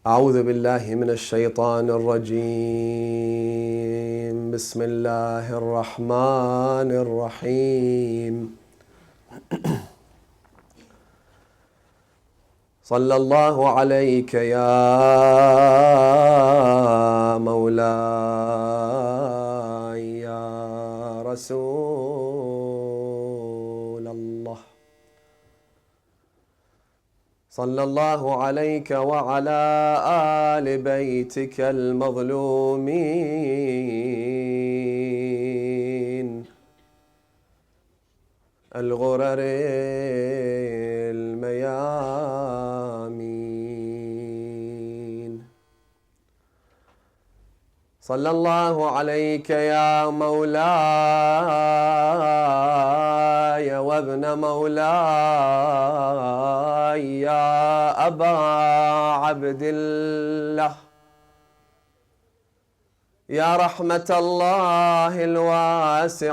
أعوذ بالله من الشيطان الرجيم. بسم الله الرحمن الرحيم. صلى الله عليك يا مولاي يا رسول الله. صلى الله عليك وعلى آل بيتك المظلومين الغرر الميامين. صلى الله عليك يا مولاي وابن مولاي يا أبا عبد الله، يا رحمة الله الواسعة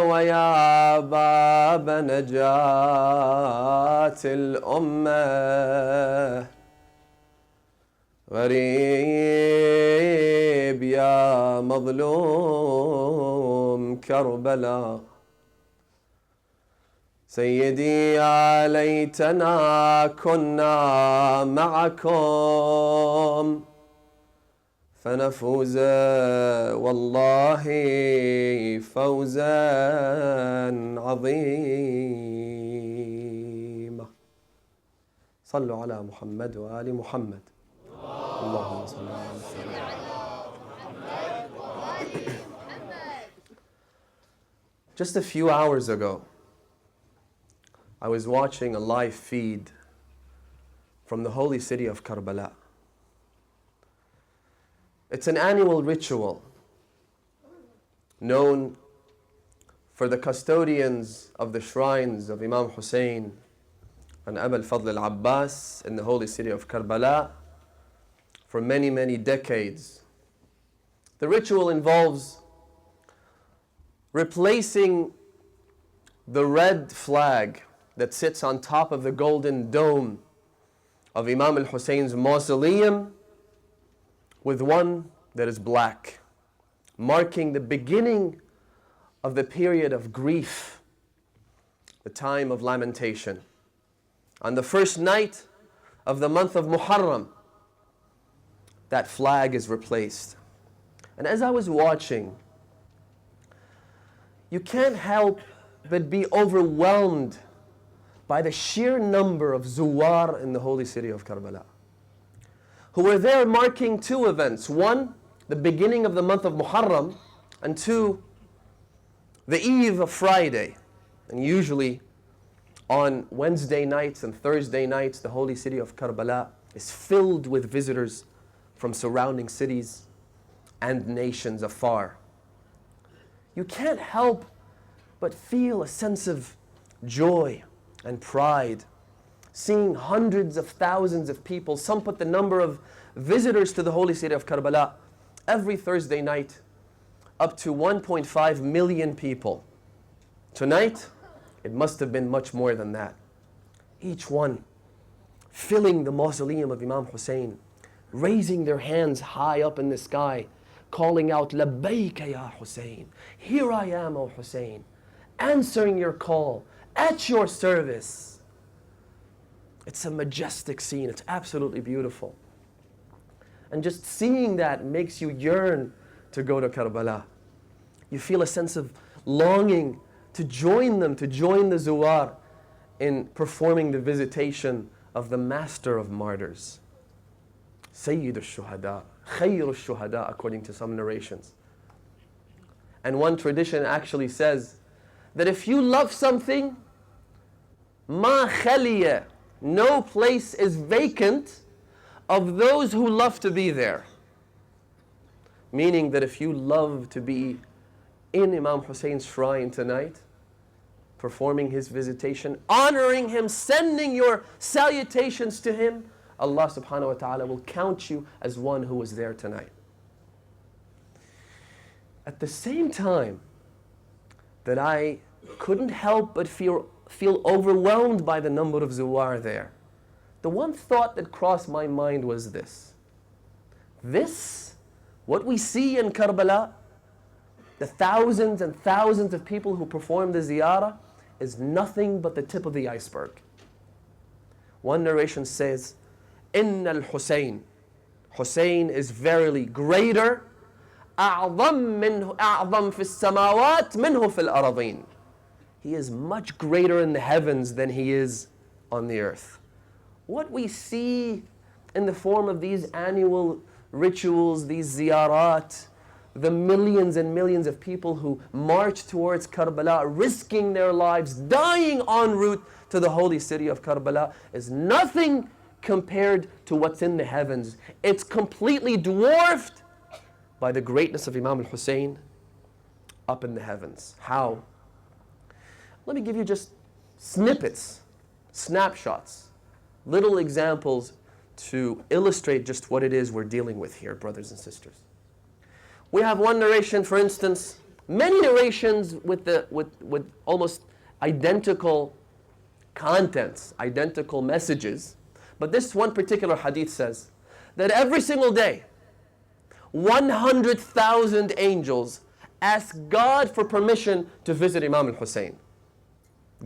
ويا باب نجاة الأمة. غريب يا مظلوم كربلاء، سيدي يا ليتنا كنا معكم فنفوز والله فوزا عظيما. صلوا على محمد وآل محمد. اللهم صل على محمد. Just a few hours ago, I was watching a live feed from the holy city of Karbala. It's an annual ritual known for the custodians of the shrines of Imam Hussein and Abu al-Fadl al-Abbas in the holy city of Karbala for many, many decades. The ritual involves replacing the red flag that sits on top of the golden dome of Imam al-Hussein's mausoleum with one that is black, marking the beginning of the period of grief, the time of lamentation. On the first night of the month of Muharram, that flag is replaced. And as I was watching, you can't help but be overwhelmed by the sheer number of zuwar in the holy city of Karbala, who were there marking two events. One, the beginning of the month of Muharram, and two, the eve of Friday. And usually on Wednesday nights and Thursday nights, the holy city of Karbala is filled with visitors from surrounding cities and nations afar. You can't help but feel a sense of joy and pride, seeing hundreds of thousands of people. Some put the number of visitors to the holy city of Karbala every Thursday night up to 1.5 million people. Tonight, it must have been much more than that. Each one filling the mausoleum of Imam Hussein, raising their hands high up in the sky, calling out, Labbayka ya Hussein, here I am, O Hussein, answering your call, at your service. It's a majestic scene. It's absolutely beautiful. And just seeing that makes you yearn to go to Karbala. You feel a sense of longing to join them, to join the Zuwar in performing the visitation of the master of martyrs, Sayyid al-Shuhada, Khayr al-Shuhada, according to some narrations. And one tradition actually says that if you love something, ma khaliya, no place is vacant of those who love to be there. Meaning that if you love to be in Imam Hussein's shrine tonight, performing his visitation, honoring him, sending your salutations to him, Allah subhanahu wa ta'ala will count you as one who was there tonight. At the same time that I couldn't help but feel overwhelmed by the number of zuwar there, the one thought that crossed my mind was this. What we see in Karbala, the thousands and thousands of people who perform the ziyarah, is nothing but the tip of the iceberg. One narration says, Inna al-Husayn, Husayn is verily greater, أعظم في السماوات منه في الأراضين. He is much greater in the heavens than he is on the earth. What we see in the form of these annual rituals, these ziyarat, the millions and millions of people who march towards Karbala, risking their lives, dying en route to the holy city of Karbala, is nothing compared to what's in the heavens. It's completely dwarfed by the greatness of Imam al-Hussein up in the heavens. How? Let me give you just snippets, snapshots, little examples to illustrate just what it is we're dealing with here, brothers and sisters. We have one narration, for instance, many narrations with almost identical contents, identical messages. But this one particular hadith says that every single day, 100,000 angels ask God for permission to visit Imam al-Hussein.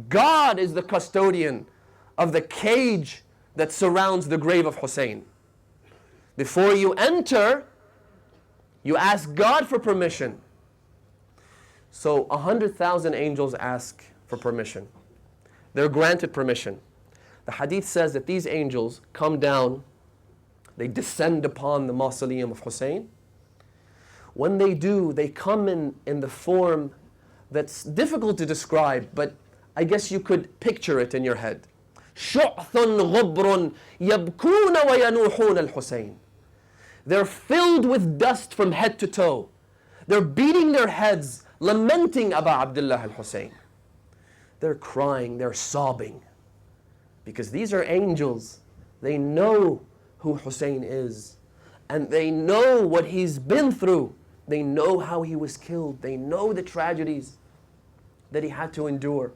God is the custodian of the cage that surrounds the grave of Hussein. Before you enter, you ask God for permission. So 100,000 angels ask for permission. They're granted permission. The hadith says that these angels come down, they descend upon the mausoleum of Hussein. When they do, they come in the form that's difficult to describe, but I guess you could picture it in your head. شُعْثٌ غُبْرٌ يَبْكُونَ وَيَنُوحُونَ الْحُسَيْنِ. They're filled with dust from head to toe. They're beating their heads, lamenting Aba Abdullah al-Hussein. They're crying, they're sobbing. Because these are angels. They know who Hussein is. And they know what he's been through. They know how he was killed. They know the tragedies that he had to endure.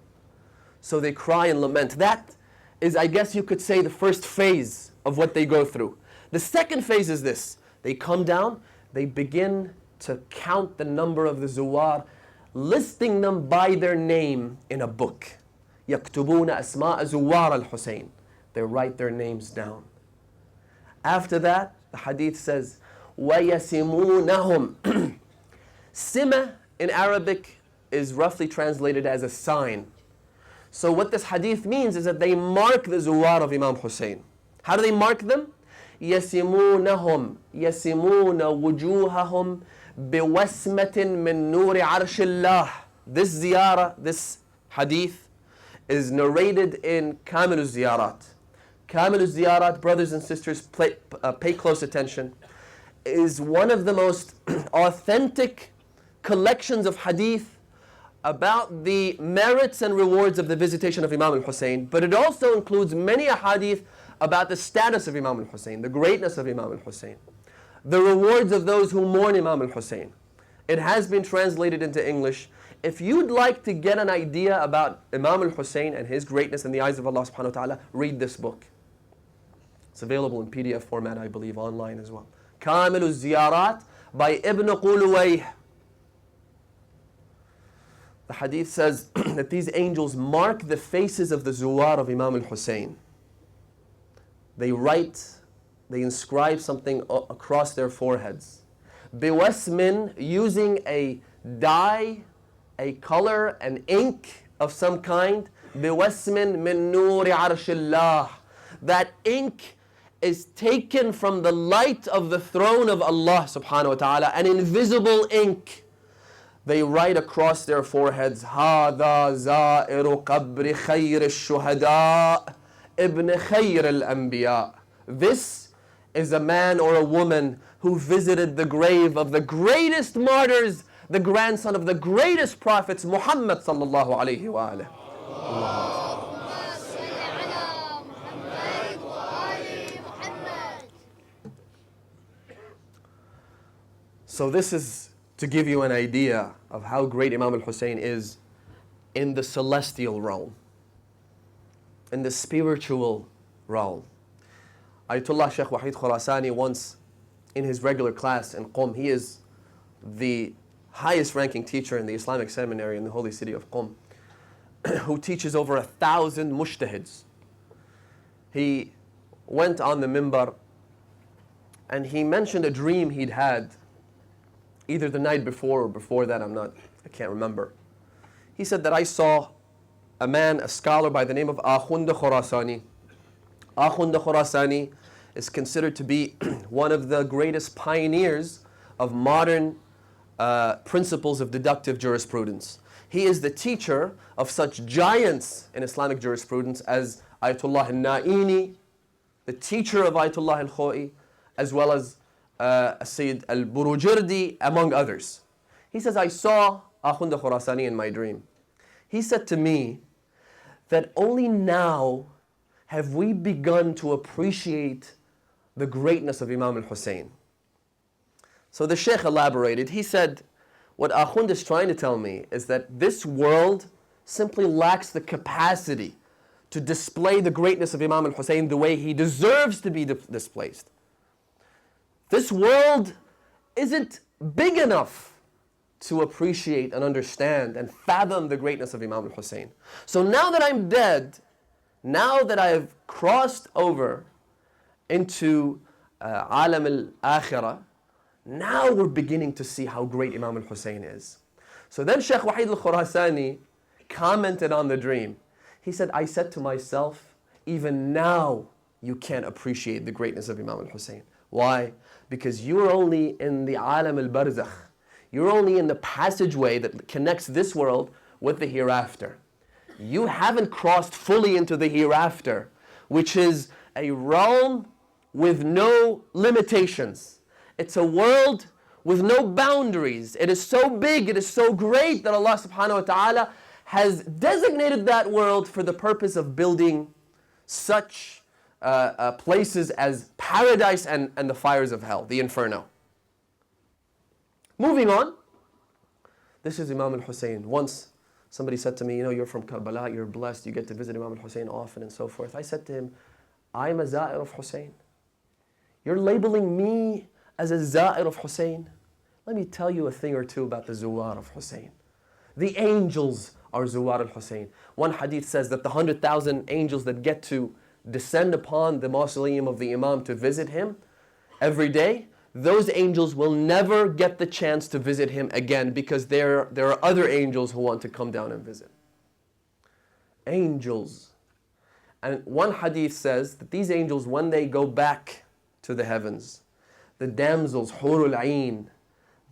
So they cry and lament. That is, I guess you could say, the first phase of what they go through. The second phase is this. They come down, they begin to count the number of the zuwar, listing them by their name in a book. يَكْتُبُونَ أَسْمَاءَ زُوَّارَ الْحُسَيْنِ. They write their names down. After that, the hadith says, وَيَسِمُونَهُمْ. Sima in Arabic is roughly translated as a sign. So what this hadith means is that they mark the zuwar of Imam Hussein. How do they mark them? يَسِمُونَهُمْ يَسِمُونَ وُجُوهَهُمْ بِوَسْمَةٍ مِّن نُورِ عَرْشِ اللَّهِ. This ziyarah, this hadith, is narrated in Kamil al-Ziyarat. Kamil al-Ziyarat, brothers and sisters, pay close attention, is one of the most authentic collections of hadith about the merits and rewards of the visitation of Imam al-Hussein, but it also includes many ahadith about the status of Imam al-Hussein, the greatness of Imam al-Hussein, the rewards of those who mourn Imam al-Hussein. It has been translated into English. If you'd like to get an idea about Imam al-Hussein and his greatness in the eyes of Allah subhanahu wa ta'ala, read this book. It's available in PDF format, I believe, online as well. Kamil al-Ziyarat by Ibn Quluwayh. The hadith says that these angels mark the faces of the zuwar of Imam al-Hussein. They write, they inscribe something across their foreheads. Biwasmin, using a dye, a color, an ink of some kind. Biwasmin min nuri arshillah. That ink is taken from the light of the throne of Allah subhanahu wa ta'ala, an invisible ink. They write across their foreheads, هذا زائر قبر خير الشهداء ابن خير الأنبياء. This is a man or a woman who visited the grave of the greatest martyrs, the grandson of the greatest prophets, Muhammad sallallahu alayhi wa alayhi. So this is to give you an idea of how great Imam al-Hussein is in the celestial realm, in the spiritual realm. Ayatollah Sheikh Wahid Khurasani once, in his regular class in Qom, he is the highest ranking teacher in the Islamic seminary in the holy city of Qom, who teaches over 1,000 mujtahids. He went on the mimbar and he mentioned a dream he'd had either the night before or before that, I can't remember. He said that I saw a man, a scholar by the name of Akhund Khurasani. Akhund Khurasani is considered to be one of the greatest pioneers of modern principles of deductive jurisprudence. He is the teacher of such giants in Islamic jurisprudence as Ayatollah al-Na'ini, the teacher of Ayatollah al-Khoi, as well as Sayyid al-Burujirdi, among others. He says, I saw Akhund Khurasani in my dream. He said to me that only now have we begun to appreciate the greatness of Imam al-Hussein. So the Shaykh elaborated. He said, what Akhund is trying to tell me is that this world simply lacks the capacity to display the greatness of Imam al-Hussein the way he deserves to be displayed. This world isn't big enough to appreciate and understand and fathom the greatness of Imam al-Hussein. So now that I'm dead, now that I've crossed over into Alam al-Akhirah, now we're beginning to see how great Imam al-Hussein is. So then Shaykh Wahid al-Khurasani commented on the dream. He said, I said to myself, even now you can't appreciate the greatness of Imam al-Hussein. Why? Because you're only in the Alam al-Barzakh. You're only in the passageway that connects this world with the hereafter. You haven't crossed fully into the hereafter, which is a realm with no limitations. It's a world with no boundaries. It is so big, it is so great that Allah subhanahu wa ta'ala has designated that world for the purpose of building such places as paradise and the fires of hell, the inferno. Moving on, this is Imam al-Hussein. Once somebody said to me, you're from Karbala, you're blessed, you get to visit Imam al-Hussein often and so forth. I said to him, I'm a Za'ir of Hussein. You're labeling me as a Za'ir of Hussein? Let me tell you a thing or two about the Zuwar of Hussein. The angels are Zuwar al-Hussein. One hadith says that the 100,000 angels that get to descend upon the mausoleum of the Imam to visit him every day, those angels will never get the chance to visit him again because there are other angels who want to come down and visit. Angels. And one hadith says that these angels, when they go back to the heavens, the damsels, Hurul Ain,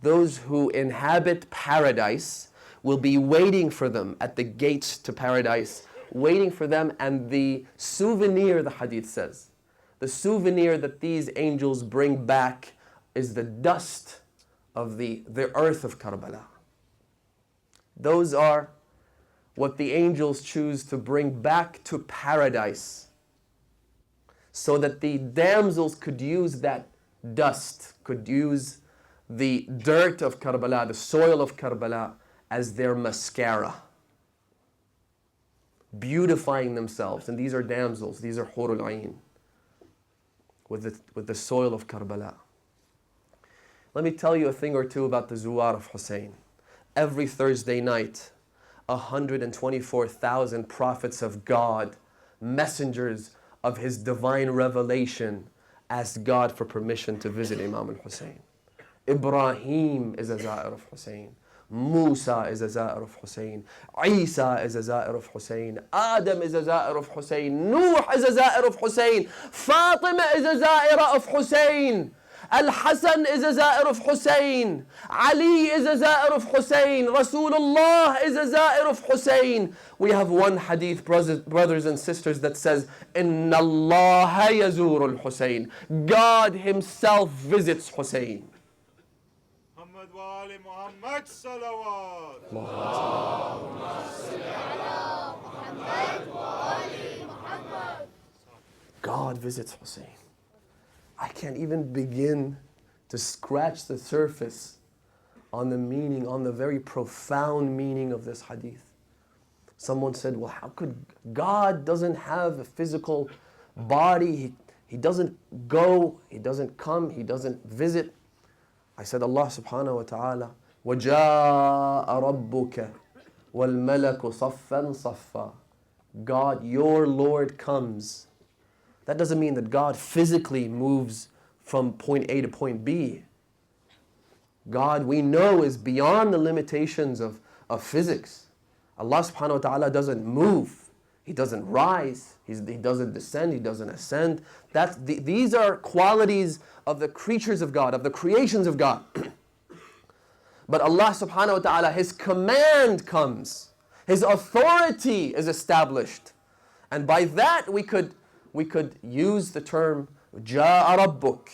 those who inhabit paradise, will be waiting for them at the gates to paradise, waiting for them, and the souvenir, the hadith says, the souvenir that these angels bring back is the dust of the earth of Karbala. Those are what the angels choose to bring back to paradise so that the damsels could use that dust, could use the dirt of Karbala, the soil of Karbala, as their mascara, beautifying themselves. And these are damsels, these are Hurul Ain, with the soil of Karbala. Let me tell you a thing or two about the Zuwar of Hussein. Every Thursday night, 124,000 prophets of God, messengers of His divine revelation, asked God for permission to visit Imam al-Hussein. Ibrahim is a Za'ir of Hussein. Musa is a Za'ir of Hussein. Isa is a Za'ir of Hussein. Adam is a Za'ir of Hussein. Nuh is a Za'ir of Hussein. Fatima is a Za'ira of Hussein. Al-Hasan is a Za'ir of Hussein. Ali is a Za'ir of Hussein. Rasulullah is a Za'ir of Hussein. We have one hadith, brothers and sisters, that says, Inna Allah yazuru al-Hussein. God Himself visits Hussein. محمد وآل محمد صلوات. God visits Hussein. I can't even begin to scratch the surface on the meaning, on the very profound meaning of this hadith. Someone said, well, how could God doesn't have a physical body? He doesn't go, he doesn't come, he doesn't visit. I said Allah subhanahu wa ta'ala, وَجَاءَ رَبُّكَ وَالْمَلَكُ صَفًّا صَفًّا. God, your Lord comes. That doesn't mean that God physically moves from point A to point B. God, we know, is beyond the limitations of physics. Allah subhanahu wa ta'ala doesn't move. He doesn't rise. He doesn't descend. He doesn't ascend. These are qualities of the creatures of God, of the creations of God. But Allah subhanahu wa ta'ala, His command comes. His authority is established. And by that we could use the term جَاءَ رَبُّكَ.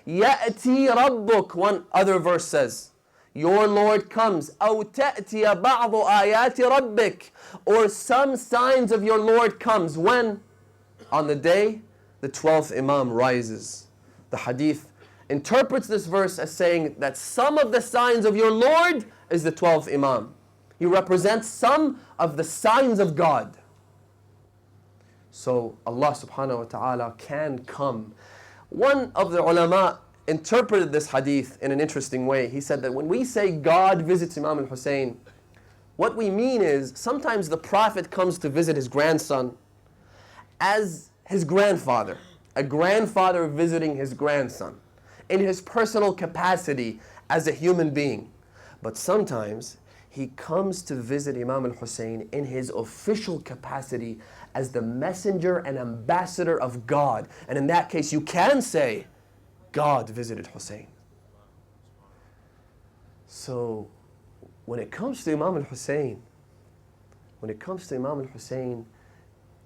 يَأْتِي رَبُّكَ. One other verse says, your Lord comes. أَوْ تَأْتِيَ بَعْضُ آيَاتِ رَبِّكَ. Or some signs of your Lord comes. When? On the day the 12th Imam rises. The hadith interprets this verse as saying that some of the signs of your Lord is the 12th Imam. He represents some of the signs of God. So Allah subhanahu wa ta'ala can come. One of the ulama interpreted this hadith in an interesting way. He said that when we say God visits Imam al-Hussein, what we mean is sometimes the Prophet comes to visit his grandson as his grandfather, a grandfather visiting his grandson in his personal capacity as a human being. But sometimes he comes to visit Imam al-Hussein in his official capacity as the messenger and ambassador of God. And in that case, you can say, God visited Hussein. So, when it comes to Imam al-Hussein,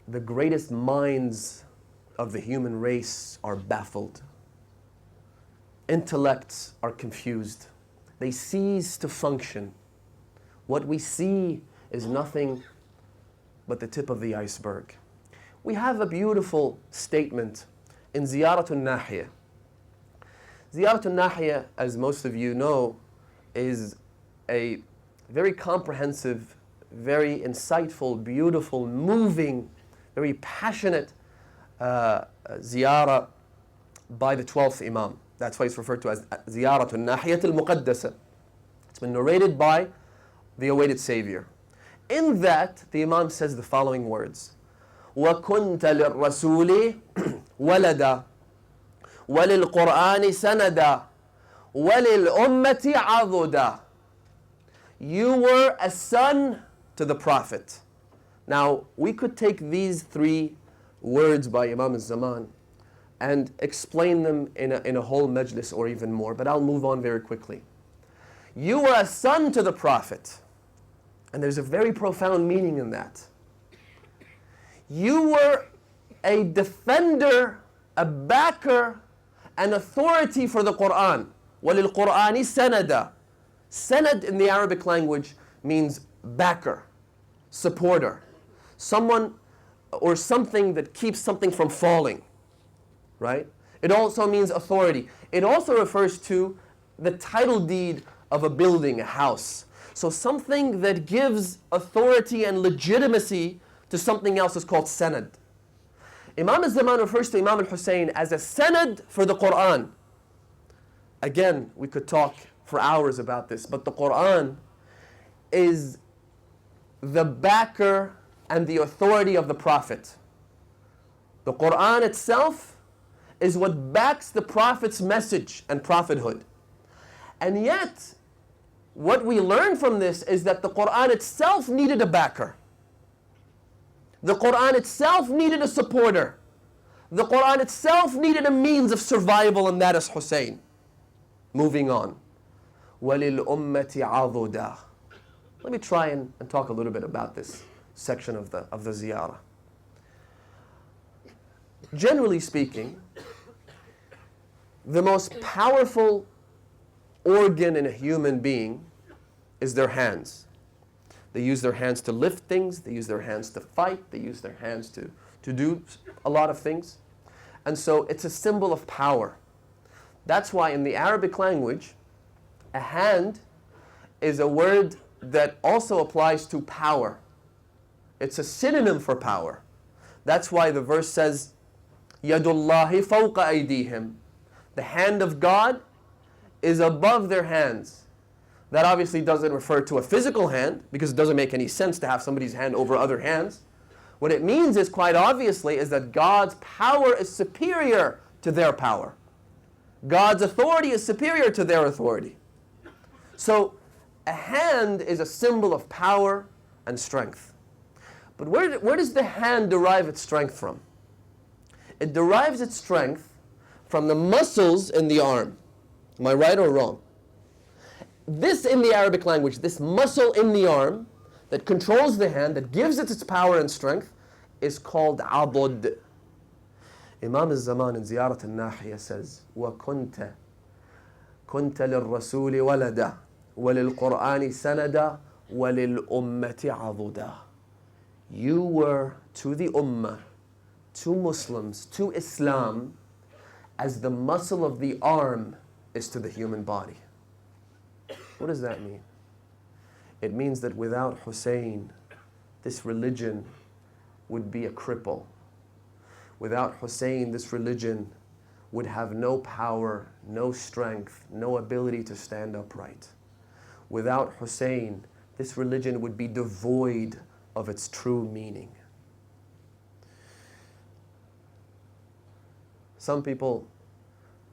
the greatest minds of the human race are baffled. Intellects are confused. They cease to function. What we see is nothing but the tip of the iceberg. We have a beautiful statement in Ziyaratul Nahiyah. Ziyaratul Nahiyah, as most of you know, is a very comprehensive, very insightful, beautiful, moving, very passionate ziyarah by the 12th Imam. That's why it's referred to as Ziyaratul Nahiyat al-Muqaddasa. It's been narrated by the awaited Savior. In that, the Imam says the following words: وَكُنْتَ لِلرَّسُولِ وَلَدًا وَلِلْقُرْآنِ سَنَدًا وَلِلْأُمَّةِ عَضُدًا. You were a son to the Prophet. Now, we could take these three words by Imam al-Zaman and explain them in a whole majlis or even more, but I'll move on very quickly. You were a son to the Prophet. And there's a very profound meaning in that. You were a defender, a backer, an authority for the Quran. وَلِلْقُرْآنِ سَنَدًا. Sanad in the Arabic language means backer, supporter, someone or something that keeps something from falling, right? It also means authority. It also refers to the title deed of a building, a house. So something that gives authority and legitimacy to something else is called sanad. Imam al-Zaman refers to Imam al-Hussein as a sanad for the Quran. Again, we could talk for hours about this, but the Quran is the backer and the authority of the Prophet. The Quran itself is what backs the Prophet's message and prophethood. And yet, what we learn from this is that the Quran itself needed a backer. The Quran itself needed a supporter. The Quran itself needed a means of survival, and that is Hussein. Moving on. وَلِلْأُمَّةِ عَضُدًا. Let me try and talk a little bit about this section of the ziyarah. Generally speaking, the most powerful organ in a human being is their hands. They use their hands to lift things, they use their hands to fight, they use their hands to do a lot of things. And so it's a symbol of power. That's why in the Arabic language, a hand is a word that also applies to power. It's a synonym for power. That's why the verse says, يَدُ اللَّهِ فَوْقَ أَيْدِيهِمْ. The hand of God is above their hands. That obviously doesn't refer to a physical hand, because it doesn't make any sense to have somebody's hand over other hands. What it means is, quite obviously, is that God's power is superior to their power. God's authority is superior to their authority. So, a hand is a symbol of power and strength. But where does the hand derive its strength from? It derives its strength from the muscles in the arm. Am I right or wrong? This, in the Arabic language, this muscle in the arm that controls the hand, that gives it its power and strength, is called abud. Imam al-Zaman in Ziyarat al-Nahiya says, وَكُنْتَ لِلرَّسُولِ وَلَدًا وَلِلْقُرْآنِ سَنَدًا وَلِلْأُمَّةِ عَضُدًا. You were to the Ummah, to Muslims, to Islam, as the muscle of the arm is to the human body. What does that mean? It means that without Hussein, this religion would be a cripple. Without Hussein, this religion would have no power, no strength, no ability to stand upright. Without Hussein, this religion would be devoid of its true meaning. Some people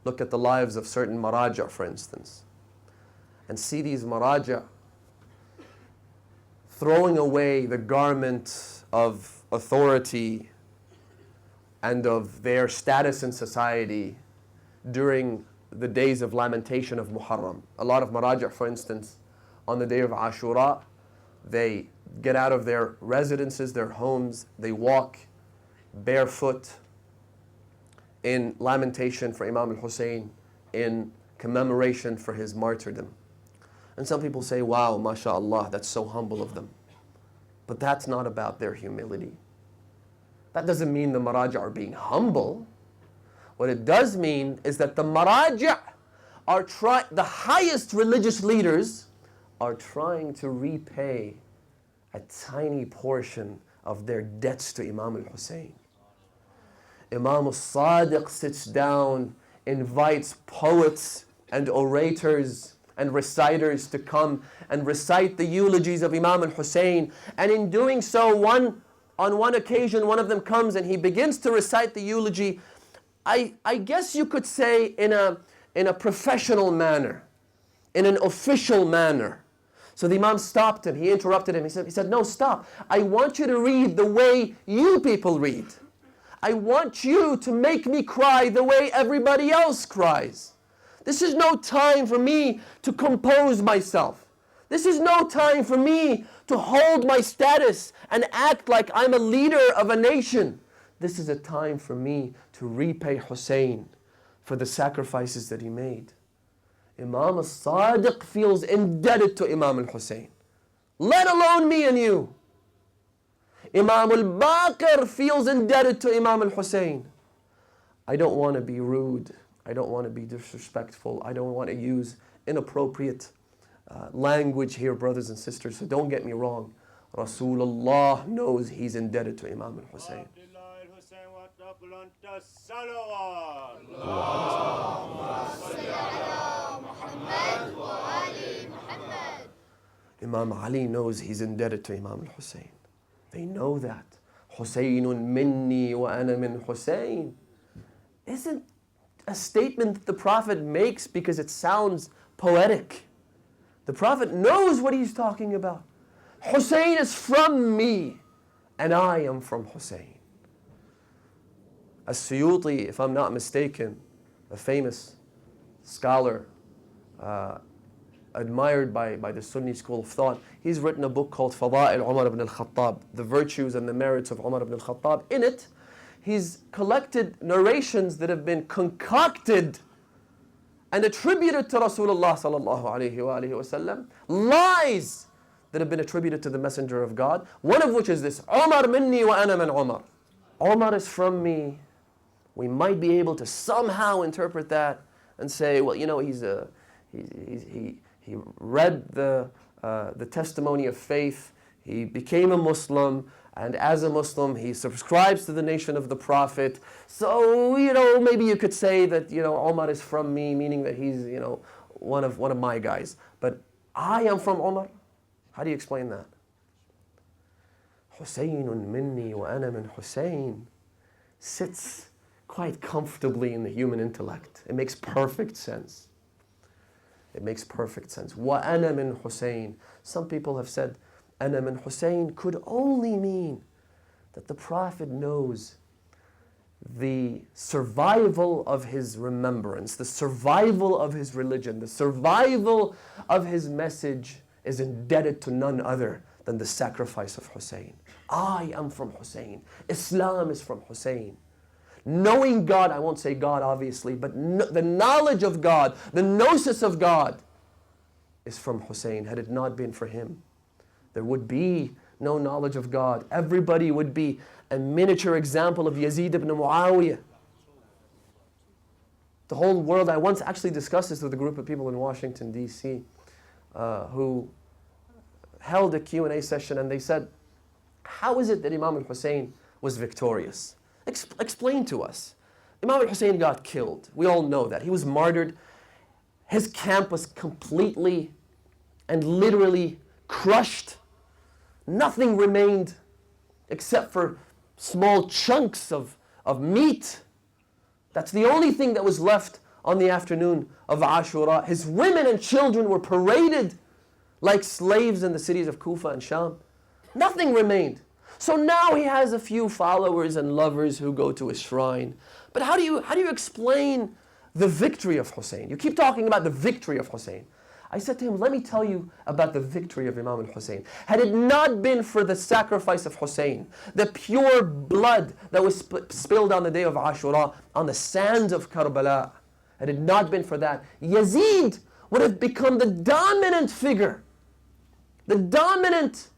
look at the lives of certain maraja, for instance, and see these maraja throwing away the garment of authority and of their status in society during the days of lamentation of Muharram. A lot of maraja, for instance, on the day of Ashura, they get out of their residences, their homes, they walk barefoot in lamentation for Imam al-Hussein, in commemoration for his martyrdom. And some people say, wow, mashallah, that's so humble of them. But that's not about their humility. That doesn't mean the maraja are being humble. What it does mean is that the maraja are the highest religious leaders are trying to repay a tiny portion of their debts to Imam al-Hussein. Imam al-Sadiq sits down, invites poets and orators and reciters to come and recite the eulogies of Imam al-Hussein. And in doing so, on one occasion, one of them comes and he begins to recite the eulogy, I guess you could say in a professional manner, in an official manner. So the Imam stopped him, he interrupted him, he said, no, stop. I want you to read the way you people read. I want you to make me cry the way everybody else cries. This is no time for me to compose myself. This is no time for me to hold my status and act like I'm a leader of a nation. This is a time for me to repay Hussein for the sacrifices that he made. Imam al-Sadiq feels indebted to Imam al-Hussein, let alone me and you. Imam al-Baqir feels indebted to Imam al-Hussein. I don't want to be rude. I don't want to be disrespectful. I don't want to use inappropriate language here, brothers and sisters, so don't get me wrong. Rasulullah knows he's indebted to Imam al-Hussein. Imam Ali knows he's indebted to Imam al-Hussein. They know that. Husaynun minni wa ana min Husayn isn't a statement that the Prophet makes because it sounds poetic. The Prophet knows what he's talking about. Hussein is from me, and I am from Hussein. As-Suyuti, if I'm not mistaken, a famous scholar, admired by the Sunni school of thought, he's written a book called Fada'il Umar ibn al-Khattab, the virtues and the merits of Umar ibn al-Khattab. In it, he's collected narrations that have been concocted and attributed to Rasulullah sallallahu alayhi wa sallam, lies that have been attributed to the Messenger of God, one of which is this, Umar minni wa ana min Umar. Umar is from me. We might be able to somehow interpret that and say, well, you know, he read the testimony of faith, he became a Muslim, And as a Muslim, he subscribes to the nation of the Prophet. So, maybe you could say that, Omar is from me, meaning that he's, one of my guys. But I am from Omar? How do you explain that? Husayn minni wa ana min Husayn sits quite comfortably in the human intellect. It makes perfect sense. It makes perfect sense. Wa ana min Husayn. Some people have said, ana min Husayn could only mean that the Prophet knows the survival of his remembrance, the survival of his religion, the survival of his message is indebted to none other than the sacrifice of Hussein. I am from Hussein. Islam is from Hussein. Knowing God, I won't say God obviously, but the knowledge of God, the gnosis of God is from Hussein. Had it not been for him, there would be no knowledge of God. Everybody would be a miniature example of Yazid ibn Muawiyah. The whole world, I once actually discussed this with a group of people in Washington, D.C., who held a Q&A session, and they said, how is it that Imam al-Hussein was victorious? Explain to us. Imam al-Hussein got killed. We all know that. He was martyred. His camp was completely and literally crushed. Nothing remained except for small chunks of meat. That's the only thing that was left on the afternoon of Ashura. His women and children were paraded like slaves in the cities of Kufa and Sham. Nothing remained. So now he has a few followers and lovers who go to his shrine. But how do you explain the victory of Hussein? You keep talking about the victory of Hussein. I said to him, let me tell you about the victory of Imam al-Hussein. Had it not been for the sacrifice of Hussein, the pure blood that was spilled on the day of Ashura, on the sands of Karbala, had it not been for that, Yazid would have become the dominant figure, the dominant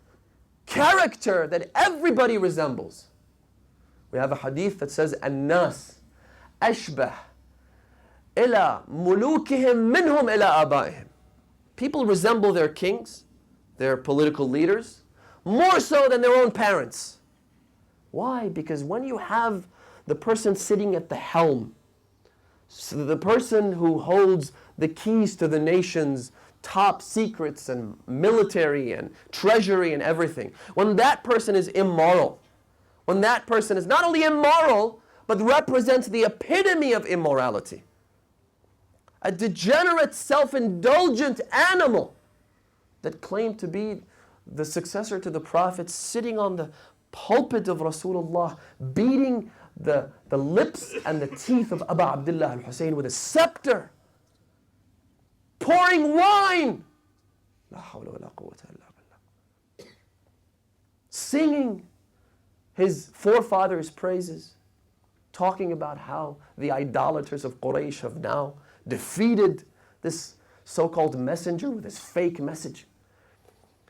character that everybody resembles. We have a hadith that says, "An-nas ashbah ila mulukihim minhum ila abaihim." People resemble their kings, their political leaders, more so than their own parents. Why? Because when you have the person sitting at the helm, so the person who holds the keys to the nation's top secrets and military and treasury and everything, when that person is immoral, when that person is not only immoral, but represents the epitome of immorality, a degenerate, self-indulgent animal that claimed to be the successor to the Prophet, sitting on the pulpit of Rasulullah, beating the lips and the teeth of Abu Abdullah al-Hussein with a scepter, pouring wine, La hawla wa la quwwata illa billah, singing his forefathers' praises, talking about how the idolaters of Quraysh have now defeated this so-called messenger with his fake message.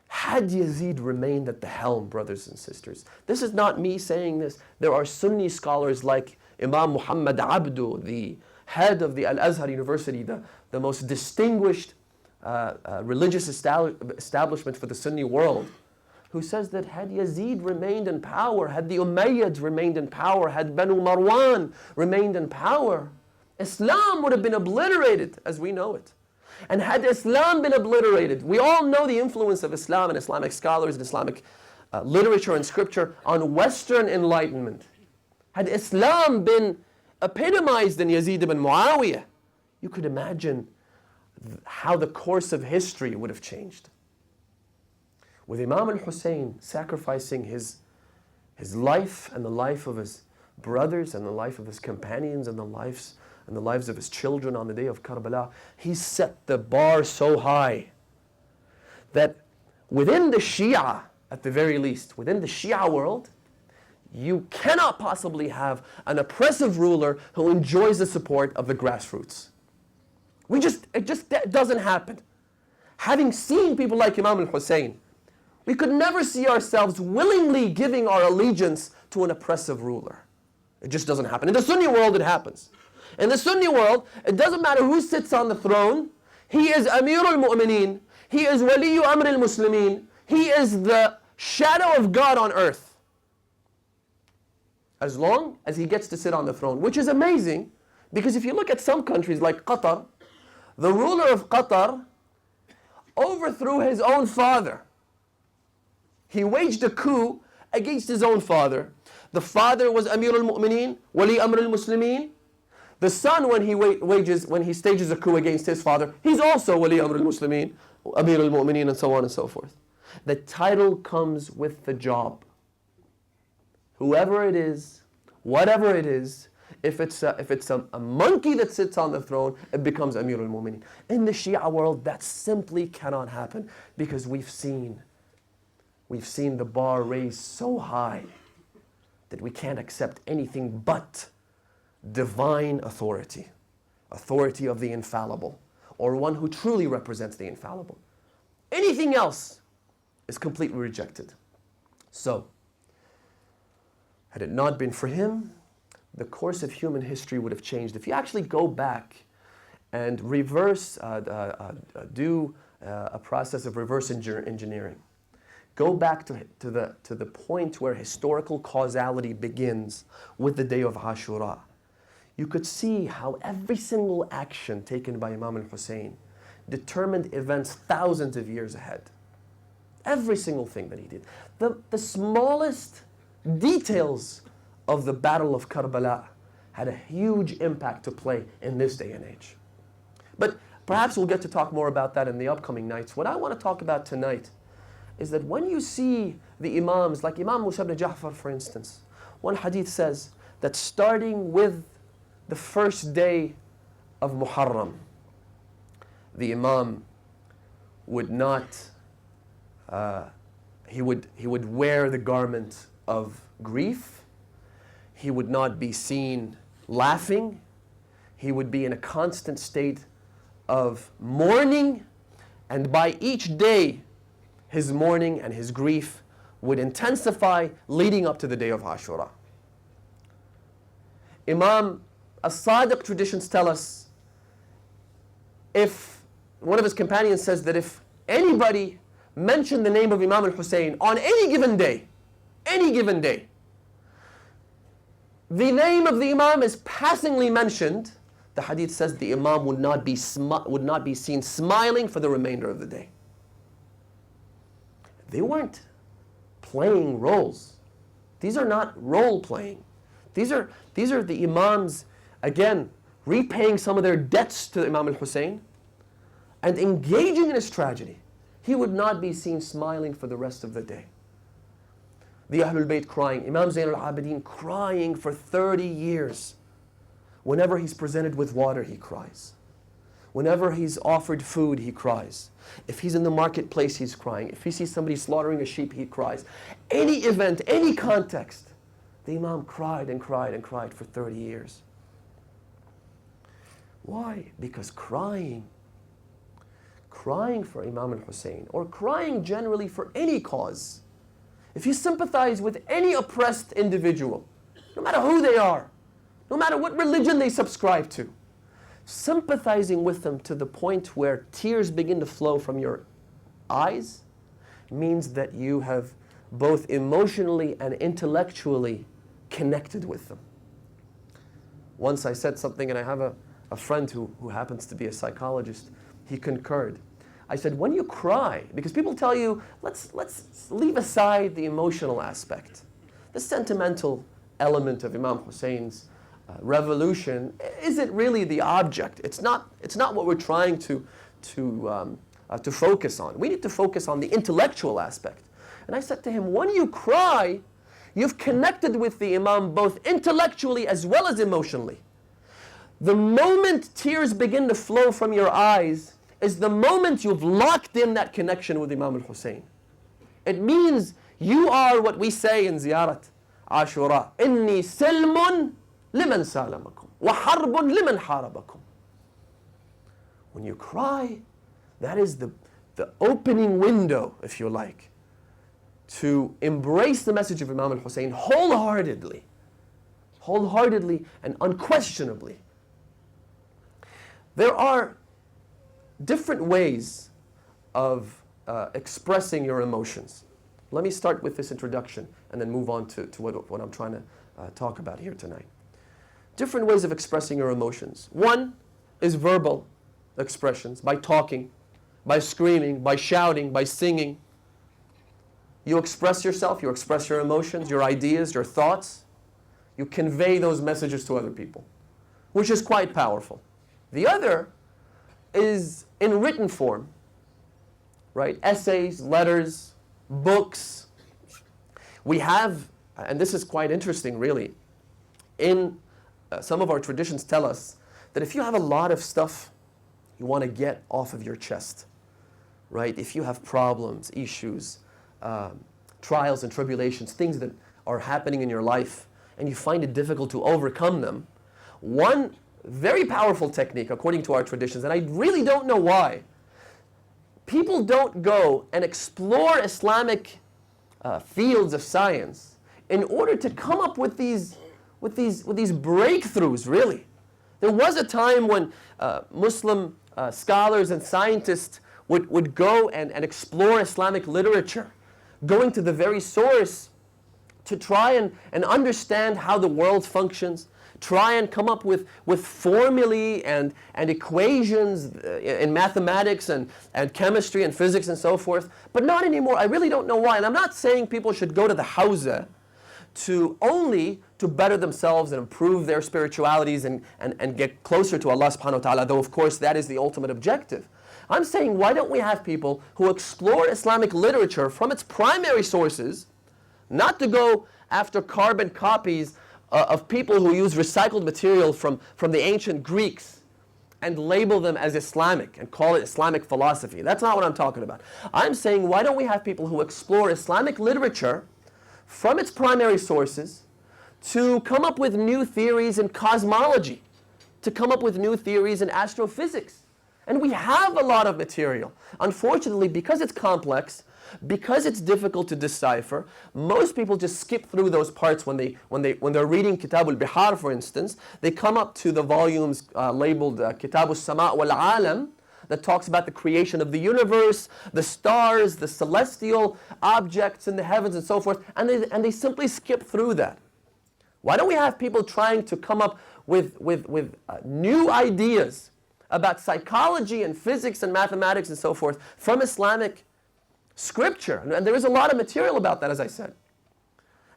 Had Yazid remained at the helm, brothers and sisters, this is not me saying this. There are Sunni scholars like Imam Muhammad Abdu, the head of the Al-Azhar University, the most distinguished religious establishment for the Sunni world, who says that had Yazid remained in power, had the Umayyads remained in power, had Banu Marwan remained in power, Islam would have been obliterated as we know it. And had Islam been obliterated, we all know the influence of Islam and Islamic scholars and Islamic literature and scripture on Western enlightenment. Had Islam been epitomized in Yazid ibn Muawiyah, you could imagine how the course of history would have changed. With Imam al-Hussein sacrificing his life and the life of his brothers and the life of his companions and the lives of his children on the day of Karbala, he set the bar so high that within the Shia, at the very least, within the Shia world, you cannot possibly have an oppressive ruler who enjoys the support of the grassroots. It just doesn't happen. Having seen people like Imam al-Hussein, we could never see ourselves willingly giving our allegiance to an oppressive ruler. It just doesn't happen. In the Sunni world, it happens. In the Sunni world, it doesn't matter who sits on the throne. He is Amir al-Mu'mineen. He is Waliyu Amr al-Muslimin. He is the shadow of God on earth. as long as he gets to sit on the throne, which is amazing, because if you look at some countries like Qatar, the ruler of Qatar overthrew his own father. He waged a coup against his own father. The father was Amir al-Mu'mineen, Wali Amr al-Muslimin. The son, when he stages a coup against his father, he's also Wali Amr al-Muslimin, Amir al-Mu'mineen, and so on and so forth. The title comes with the job. Whoever it is, whatever it is, if it's a monkey that sits on the throne, it becomes Amir al-Mu'mineen. In the Shia world, that simply cannot happen, because we've seen the bar raised so high that we can't accept anything but divine authority, authority of the infallible, or one who truly represents the infallible. Anything else is completely rejected. So, had it not been for him, the course of human history would have changed. If you actually go back and do a process of reverse engineering, go back to the point where historical causality begins with the day of Ashura, you could see how every single action taken by Imam al-Hussein determined events thousands of years ahead. Every single thing that he did. The smallest details of the Battle of Karbala had a huge impact to play in this day and age. But perhaps we'll get to talk more about that in the upcoming nights. What I want to talk about tonight is that when you see the Imams, like Imam Musa ibn Ja'far, for instance, one hadith says that starting with the first day of Muharram, the Imam would not, he would wear the garment of grief. He would not be seen laughing. He would be in a constant state of mourning, and by each day, his mourning and his grief would intensify leading up to the day of Ashura. Imam as-Sadiq traditions tell us, if one of his companions says that if anybody mentioned the name of Imam al-Hussein on any given day, the name of the Imam is passingly mentioned, the hadith says the Imam would not be seen smiling for the remainder of the day. They weren't playing roles. These are not role playing. These are the Imams, again, repaying some of their debts to Imam al-Hussein and engaging in his tragedy. He would not be seen smiling for the rest of the day. The Ahlulbayt crying, Imam Zayn al-Abidin crying for 30 years. Whenever he's presented with water, he cries. Whenever he's offered food, he cries. If he's in the marketplace, he's crying. If he sees somebody slaughtering a sheep, he cries. Any event, any context, the Imam cried and cried and cried for 30 years. Why? Because crying for Imam al-Hussein, or crying generally for any cause, if you sympathize with any oppressed individual, no matter who they are, no matter what religion they subscribe to, sympathizing with them to the point where tears begin to flow from your eyes means that you have both emotionally and intellectually connected with them. Once I said something, and I have a friend who happens to be a psychologist, he concurred. I said, when you cry, because people tell you, let's leave aside the emotional aspect. The sentimental element of Imam Hussein's revolution isn't really the object. It's not what we're trying to focus on. We need to focus on the intellectual aspect. And I said to him, when you cry, you've connected with the Imam both intellectually as well as emotionally. The moment tears begin to flow from your eyes is the moment you've locked in that connection with Imam al-Hussein. It means you are what we say in Ziyarat Ashura, إِنِّي سِلْمٌ لِمَنْ سَالَمَكُمْ وَحَرْبٌ لِمَنْ حَارَبَكُمْ. When you cry, that is the opening window, if you like, to embrace the message of Imam al-Hussein wholeheartedly and unquestionably. There are different ways of expressing your emotions. Let me start with this introduction and then move on to what I'm trying to talk about here tonight. Different ways of expressing your emotions. One is verbal expressions, by talking, by screaming, by shouting, by singing. You express yourself, you express your emotions, your ideas, your thoughts. You convey those messages to other people, which is quite powerful. The other is in written form, right? Essays, letters, books. We have, and this is quite interesting really, in some of our traditions tell us that if you have a lot of stuff you want to get off of your chest, right? If you have problems, issues, trials and tribulations, things that are happening in your life, and you find it difficult to overcome them, one very powerful technique, according to our traditions, and I really don't know why, people don't go and explore Islamic fields of science in order to come up with these breakthroughs, really. There was a time when Muslim scholars and scientists would go and explore Islamic literature, going to the very source to try and understand how the world functions, try and come up with formulae and equations in mathematics and chemistry and physics and so forth, but not anymore. I really don't know why. And I'm not saying people should go to the Hawza only to better themselves and improve their spiritualities and get closer to Allah subhanahu wa ta'ala, though of course that is the ultimate objective. I'm saying, why don't we have people who explore Islamic literature from its primary sources, not to go after carbon copies of people who use recycled material from the ancient Greeks and label them as Islamic and call it Islamic philosophy. That's not what I'm talking about. I'm saying, why don't we have people who explore Islamic literature from its primary sources to come up with new theories in cosmology, to come up with new theories in astrophysics. And we have a lot of material. Unfortunately, because it's complex, because it's difficult to decipher, most people just skip through those parts when they're reading Kitab al-Bihar, for instance. They come up to the volumes labeled Kitab al-Sama' wal-Alam, that talks about the creation of the universe, the stars, the celestial objects in the heavens and so forth, and they simply skip through that. Why don't we have people trying to come up with new ideas about psychology and physics and mathematics and so forth from Islamic scripture? And there is a lot of material about that, as I said.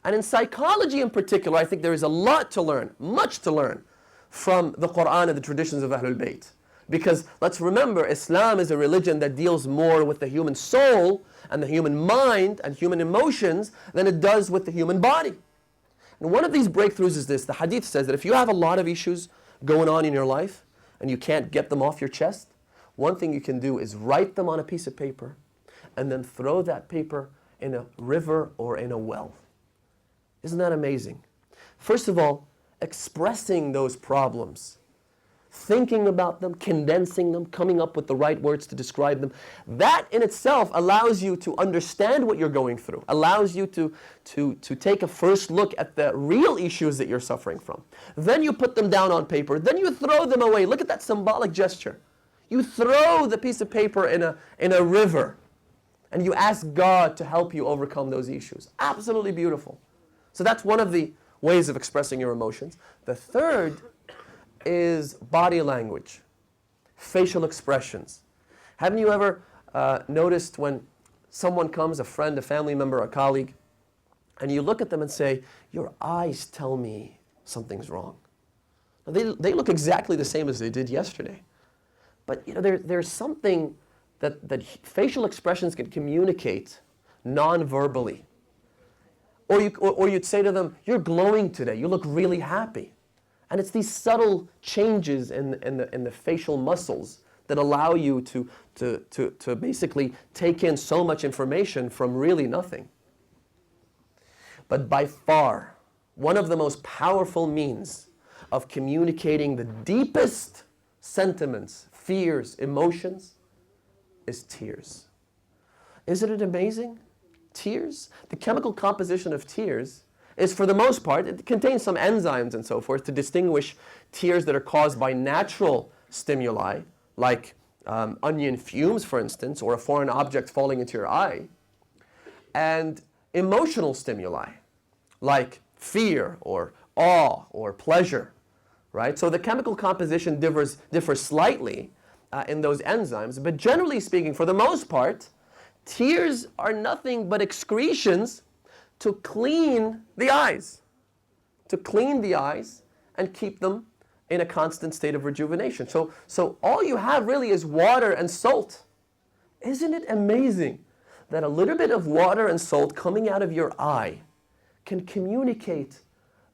And in psychology in particular, I think there is a lot to learn, much to learn from the Quran and the traditions of Ahlulbayt. Because let's remember, Islam is a religion that deals more with the human soul and the human mind and human emotions than it does with the human body. And one of these breakthroughs is this. The hadith says that if you have a lot of issues going on in your life and you can't get them off your chest, one thing you can do is write them on a piece of paper and then throw that paper in a river or in a well. Isn't that amazing? First of all, expressing those problems, thinking about them, condensing them, coming up with the right words to describe them, that in itself allows you to understand what you're going through, allows you to take a first look at the real issues that you're suffering from. Then you put them down on paper, then you throw them away. Look at that symbolic gesture. You throw the piece of paper in a river and you ask God to help you overcome those issues. Absolutely beautiful. So that's one of the ways of expressing your emotions. The third is body language, facial expressions. Haven't you ever noticed when someone comes, a friend, a family member, a colleague, and you look at them and say, your eyes tell me something's wrong. Now, they look exactly the same as they did yesterday. But you know, there's something that facial expressions can communicate non-verbally. Or you'd say to them, you're glowing today, you look really happy. And it's these subtle changes in the facial muscles that allow you to basically take in so much information from really nothing. But by far, one of the most powerful means of communicating the deepest sentiments, fears, emotions, is tears. Isn't it amazing? Tears? The chemical composition of tears is, for the most part, it contains some enzymes and so forth to distinguish tears that are caused by natural stimuli, like onion fumes, for instance, or a foreign object falling into your eye, and emotional stimuli, like fear or awe or pleasure, right? So the chemical composition differs slightly in those enzymes, but generally speaking, for the most part, tears are nothing but excretions to clean the eyes, and keep them in a constant state of rejuvenation. So all you have really is water and salt. Isn't it amazing that a little bit of water and salt coming out of your eye can communicate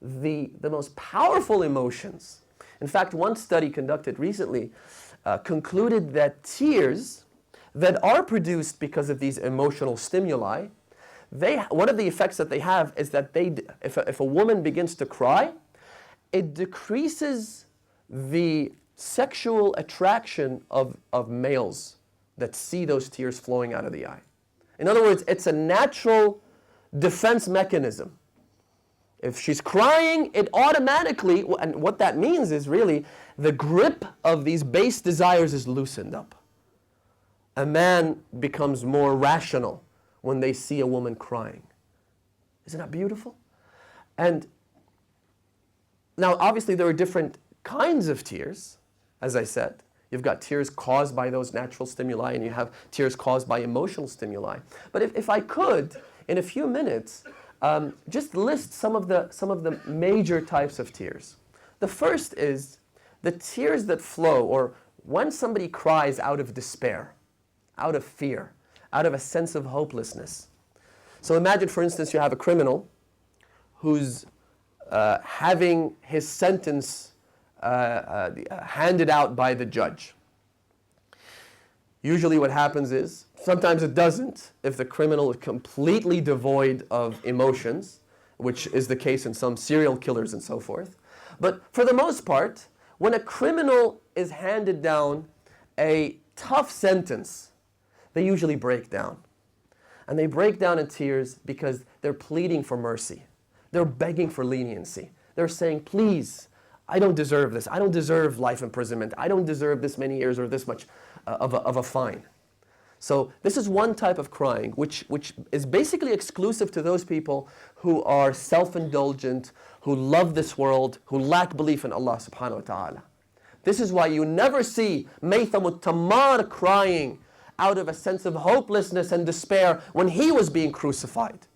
the most powerful emotions? In fact, one study conducted recently concluded that tears that are produced because of these emotional stimuli, one of the effects that they have is that if a woman begins to cry, it decreases the sexual attraction of males that see those tears flowing out of the eye. In other words, it's a natural defense mechanism. If she's crying, it automatically, and what that means is really the grip of these base desires is loosened up. A man becomes more rational when they see a woman crying. Isn't that beautiful? And now, obviously, there are different kinds of tears, as I said. You've got tears caused by those natural stimuli, and you have tears caused by emotional stimuli. But if I could, in a few minutes, just list some of the major types of tears. The first is the tears that flow, or when somebody cries out of despair, out of fear, out of a sense of hopelessness. So imagine, for instance, you have a criminal who's having his sentence handed out by the judge. Usually what happens is, sometimes it doesn't, if the criminal is completely devoid of emotions, which is the case in some serial killers and so forth. But for the most part, when a criminal is handed down a tough sentence, they usually break down. And they break down in tears because they're pleading for mercy. They're begging for leniency. They're saying, please, I don't deserve this. I don't deserve life imprisonment. I don't deserve this many years or this much of a fine. So this is one type of crying, which is basically exclusive to those people who are self-indulgent, who love this world, who lack belief in Allah subhanahu wa ta'ala. This is why you never see Maytham al-Tammar crying out of a sense of hopelessness and despair when he was being crucified.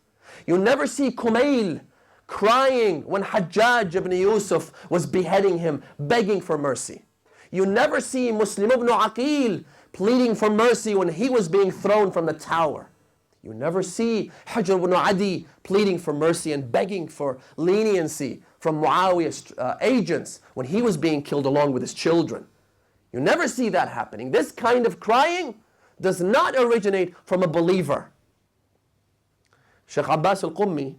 You never see Kumail crying when Hajjaj ibn Yusuf was beheading him, begging for mercy. You never see Muslim ibn Aqil pleading for mercy when he was being thrown from the tower. You never see Hujr ibn Adi pleading for mercy and begging for leniency from Muawiyah's agents when he was being killed along with his children. You never see that happening. This kind of crying does not originate from a believer. Sheikh Abbas al-Qummi,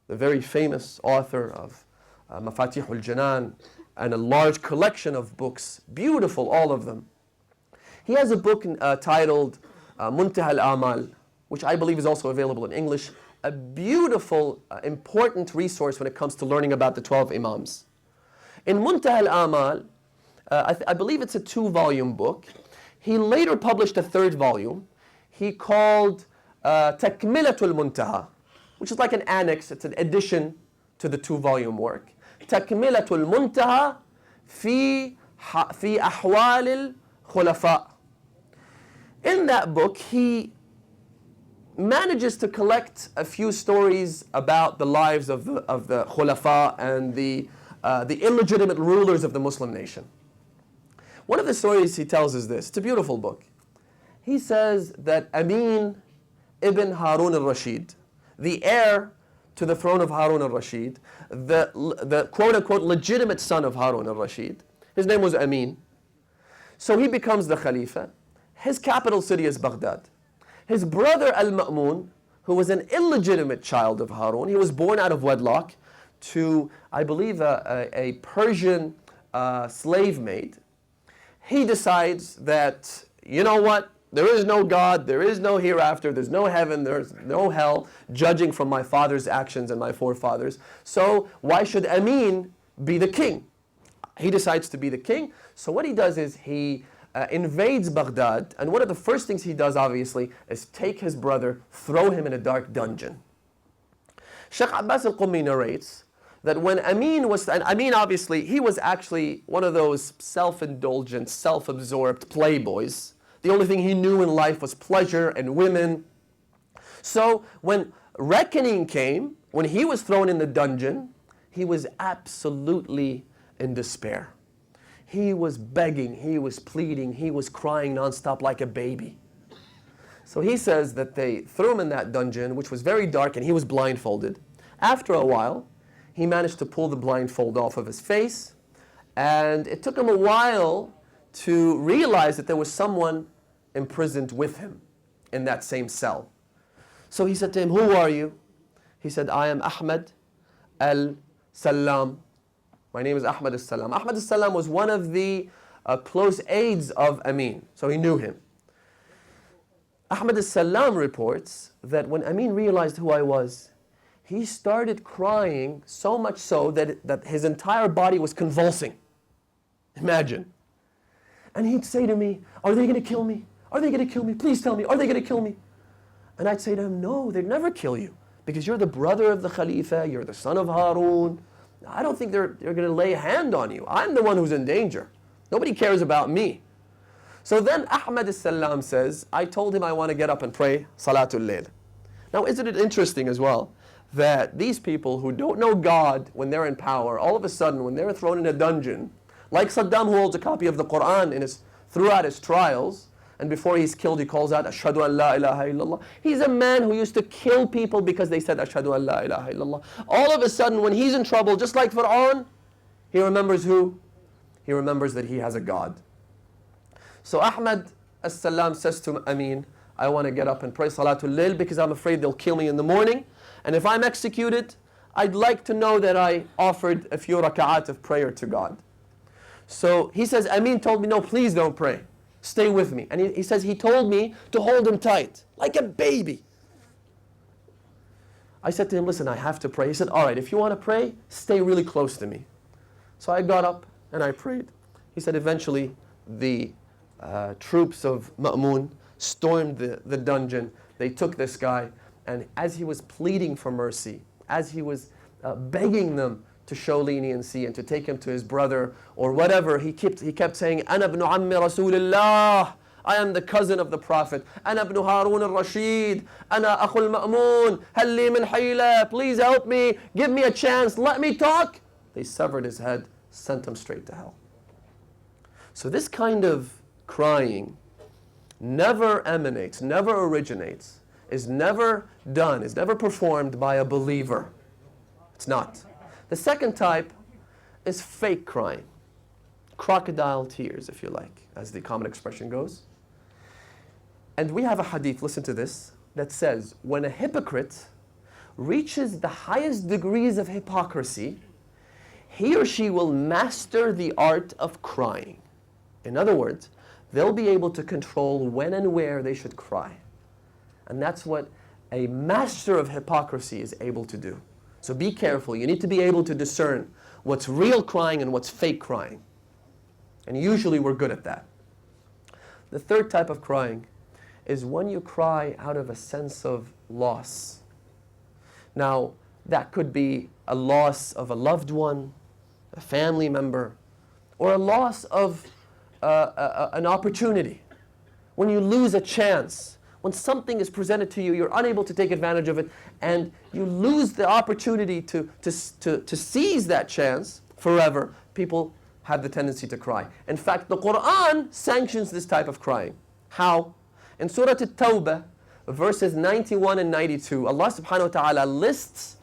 the very famous author of Mafatih al-Janan and a large collection of books, beautiful all of them. He has a book titled Muntaha al-Amal, which I believe is also available in English, a beautiful, important resource when it comes to learning about the 12 Imams. In Muntaha al-Amal, I believe it's a 2-volume book. He later published a 3rd volume. He called Takmilatul Muntaha, which is like an annex, it's an addition to the 2-volume work. Takmilatul Muntaha fi ahwal al-khulafa. In that book, he manages to collect a few stories about the lives of the khulafa and the illegitimate rulers of the Muslim nation. One of the stories he tells is this. It's a beautiful book. He says that Amin ibn Harun al-Rashid, the heir to the throne of Harun al-Rashid, the quote-unquote legitimate son of Harun al-Rashid, his name was Amin. So he becomes the Khalifa. His capital city is Baghdad. His brother Al-Ma'mun, who was an illegitimate child of Harun, he was born out of wedlock to, I believe, a Persian slave maid. He decides that, you know what, there is no God, there is no hereafter, there's no heaven, there's no hell, judging from my father's actions and my forefathers. So why should Amin be the king? He decides to be the king. So what he does is he invades Baghdad, and one of the first things he does, obviously, is take his brother, throw him in a dark dungeon. Sheikh Abbas al-Qummi narrates that when Amin was, and Amin obviously, he was actually one of those self-indulgent, self-absorbed playboys. The only thing he knew in life was pleasure and women. So when reckoning came, when he was thrown in the dungeon, he was absolutely in despair. He was begging, he was pleading, he was crying nonstop like a baby. So he says that they threw him in that dungeon, which was very dark, and he was blindfolded. After a while, he managed to pull the blindfold off of his face, and it took him a while to realize that there was someone imprisoned with him in that same cell. So he said to him, "Who are you?" He said, "I am Ahmed al-Salam." My name is Ahmed al-Salam. Ahmed al-Salam was one of the close aides of Amin, so he knew him. Ahmed al-Salam reports that when Amin realized who I was, he started crying so much so that his entire body was convulsing. Imagine. And he'd say to me, "Are they going to kill me? Are they going to kill me? Please tell me, are they going to kill me?" And I'd say to him, "No, they'd never kill you, because you're the brother of the Khalifa, you're the son of Harun. I don't think they're going to lay a hand on you. I'm the one who's in danger. Nobody cares about me." So then Ahmed al-Salam says, "I told him I want to get up and pray Salatul Layl." Now, isn't it interesting as well that these people who don't know God when they're in power, all of a sudden when they're thrown in a dungeon, like Saddam, who holds a copy of the Quran throughout his trials, and before he's killed he calls out, "Ashhadu an la ilaha illallah." He's a man who used to kill people because they said, "Ashhadu an la ilaha illallah." All of a sudden when he's in trouble, just like Fir'aun, he remembers who? He remembers that he has a God. So Ahmed as-Salam says to Amin, "I want to get up and pray Salatul Layl because I'm afraid they'll kill me in the morning. And if I'm executed, I'd like to know that I offered a few raka'at of prayer to God." So he says, Amin told me, "No, please don't pray. Stay with me." And he says, he told me to hold him tight, like a baby. I said to him, "Listen, I have to pray." He said, "All right, if you want to pray, stay really close to me." So I got up and I prayed. He said eventually the troops of Ma'mun stormed the dungeon. They took this guy, and as he was pleading for mercy, as he was begging them to show leniency and to take him to his brother or whatever, he kept saying, "Ana ibn ammi Rasulillah. I am the cousin of the Prophet. Ana ibn Harun al-Rashid. Ana akhul Ma'mun. Hal li min hayla. Please help me. Give me a chance. Let me talk." They severed his head, sent him straight to hell. So this kind of crying never emanates, never originates, is never done, is never performed by a believer. It's not. The second type is fake crying. Crocodile tears, if you like, as the common expression goes. And we have a hadith, listen to this, that says, when a hypocrite reaches the highest degrees of hypocrisy, he or she will master the art of crying. In other words, they'll be able to control when and where they should cry. And that's what a master of hypocrisy is able to do. So be careful. You need to be able to discern what's real crying and what's fake crying. And usually we're good at that. The third type of crying is when you cry out of a sense of loss. Now, that could be a loss of a loved one, a family member, or a loss of an opportunity. When you lose a chance, when something is presented to you, you're unable to take advantage of it, and you lose the opportunity to seize that chance forever, people have the tendency to cry. In fact, the Quran sanctions this type of crying. How? In Surah At-Tawbah, verses 91 and 92, Allah subhanahu wa ta'ala lists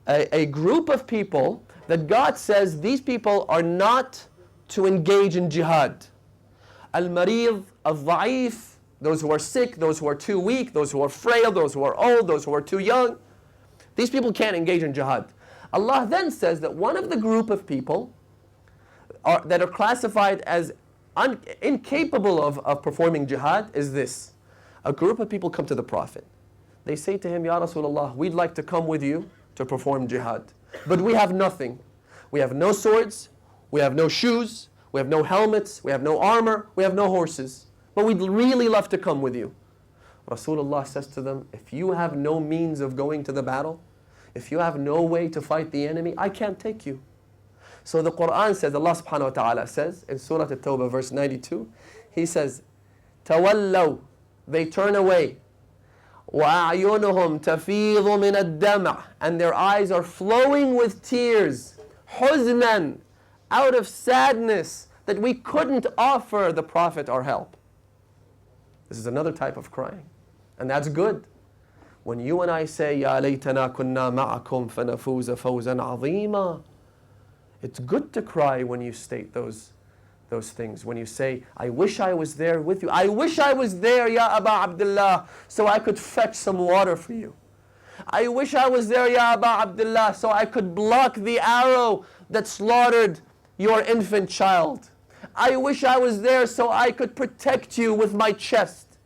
a group of people that God says these people are not to engage in jihad. Al-Marid, Al-Dha'if, those who are sick, those who are too weak, those who are frail, those who are old, those who are too young. These people can't engage in jihad. Allah then says that one of the group of people that are classified as incapable of performing jihad is this. A group of people come to the Prophet. They say to him, "Ya Rasulullah, we'd like to come with you to perform jihad, but we have nothing. We have no swords, we have no shoes, We have no helmets, we have no armor, we have no horses. But we'd really love to come with you. Rasulullah says to them, if you have no means of going to the battle, if you have no way to fight the enemy, I can't take you. So the Quran says, Allah subhanahu wa ta'ala says in Surah At-Tawbah verse 92, He says, تَوَلَّوْا, they turn away. وَأَعْيُنُهُمْ تَفِيضُ مِنَ الدَّمْعِ, and their eyes are flowing with tears. حُزْنًا, out of sadness that we couldn't offer the Prophet our help. This is another type of crying. And that's good. When you and I say, يَا لَيْتَنَا كُنَّا مَعَكُمْ فَنَفُوزَ فَوْزًا عَظِيمًا, it's good to cry when you state those things. When you say, I wish I was there with you. I wish I was there, Ya Aba Abdullah, so I could fetch some water for you. I wish I was there, Ya Aba Abdullah, so I could block the arrow that slaughtered your infant child. I wish I was there so I could protect you with my chest.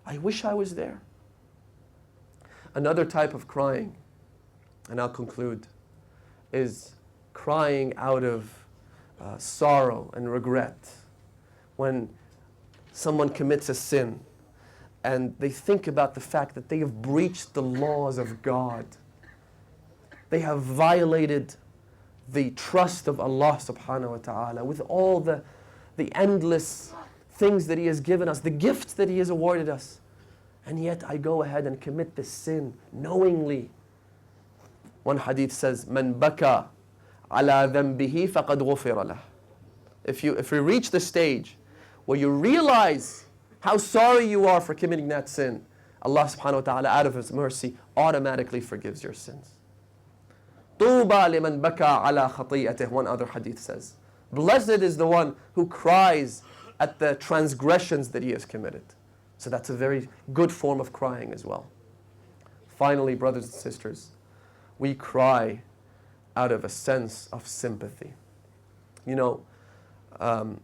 I wish I was there. Another type of crying, and I'll conclude, is crying out of sorrow and regret. When someone commits a sin and they think about the fact that they have breached the laws of God. They have violated the trust of Allah subhanahu wa ta'ala with all the endless things that He has given us, the gifts that He has awarded us. And yet I go ahead and commit this sin knowingly. One hadith says, "Man baka ala dhanbihi faqad ghufira lah." If you reach the stage where you realize how sorry you are for committing that sin, Allah subhanahu wa ta'ala, out of His mercy, automatically forgives your sins. طُوبَى لِمَنْ بَكَى عَلَى خَطِيئَتِهِ. One other hadith says, blessed is the one who cries at the transgressions that he has committed. So that's a very good form of crying as well. Finally, brothers and sisters, we cry out of a sense of sympathy. You know,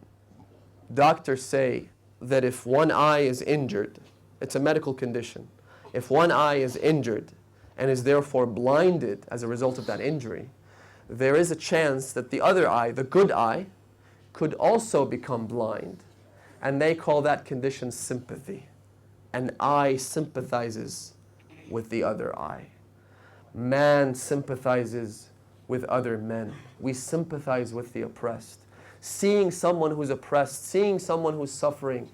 doctors say that if one eye is injured, it's a medical condition. If one eye is injured and is therefore blinded as a result of that injury, there is a chance that the other eye, the good eye, could also become blind. And they call that condition sympathy. An eye sympathizes with the other eye. Man sympathizes with other men. We sympathize with the oppressed. Seeing someone who's oppressed, seeing someone who's suffering.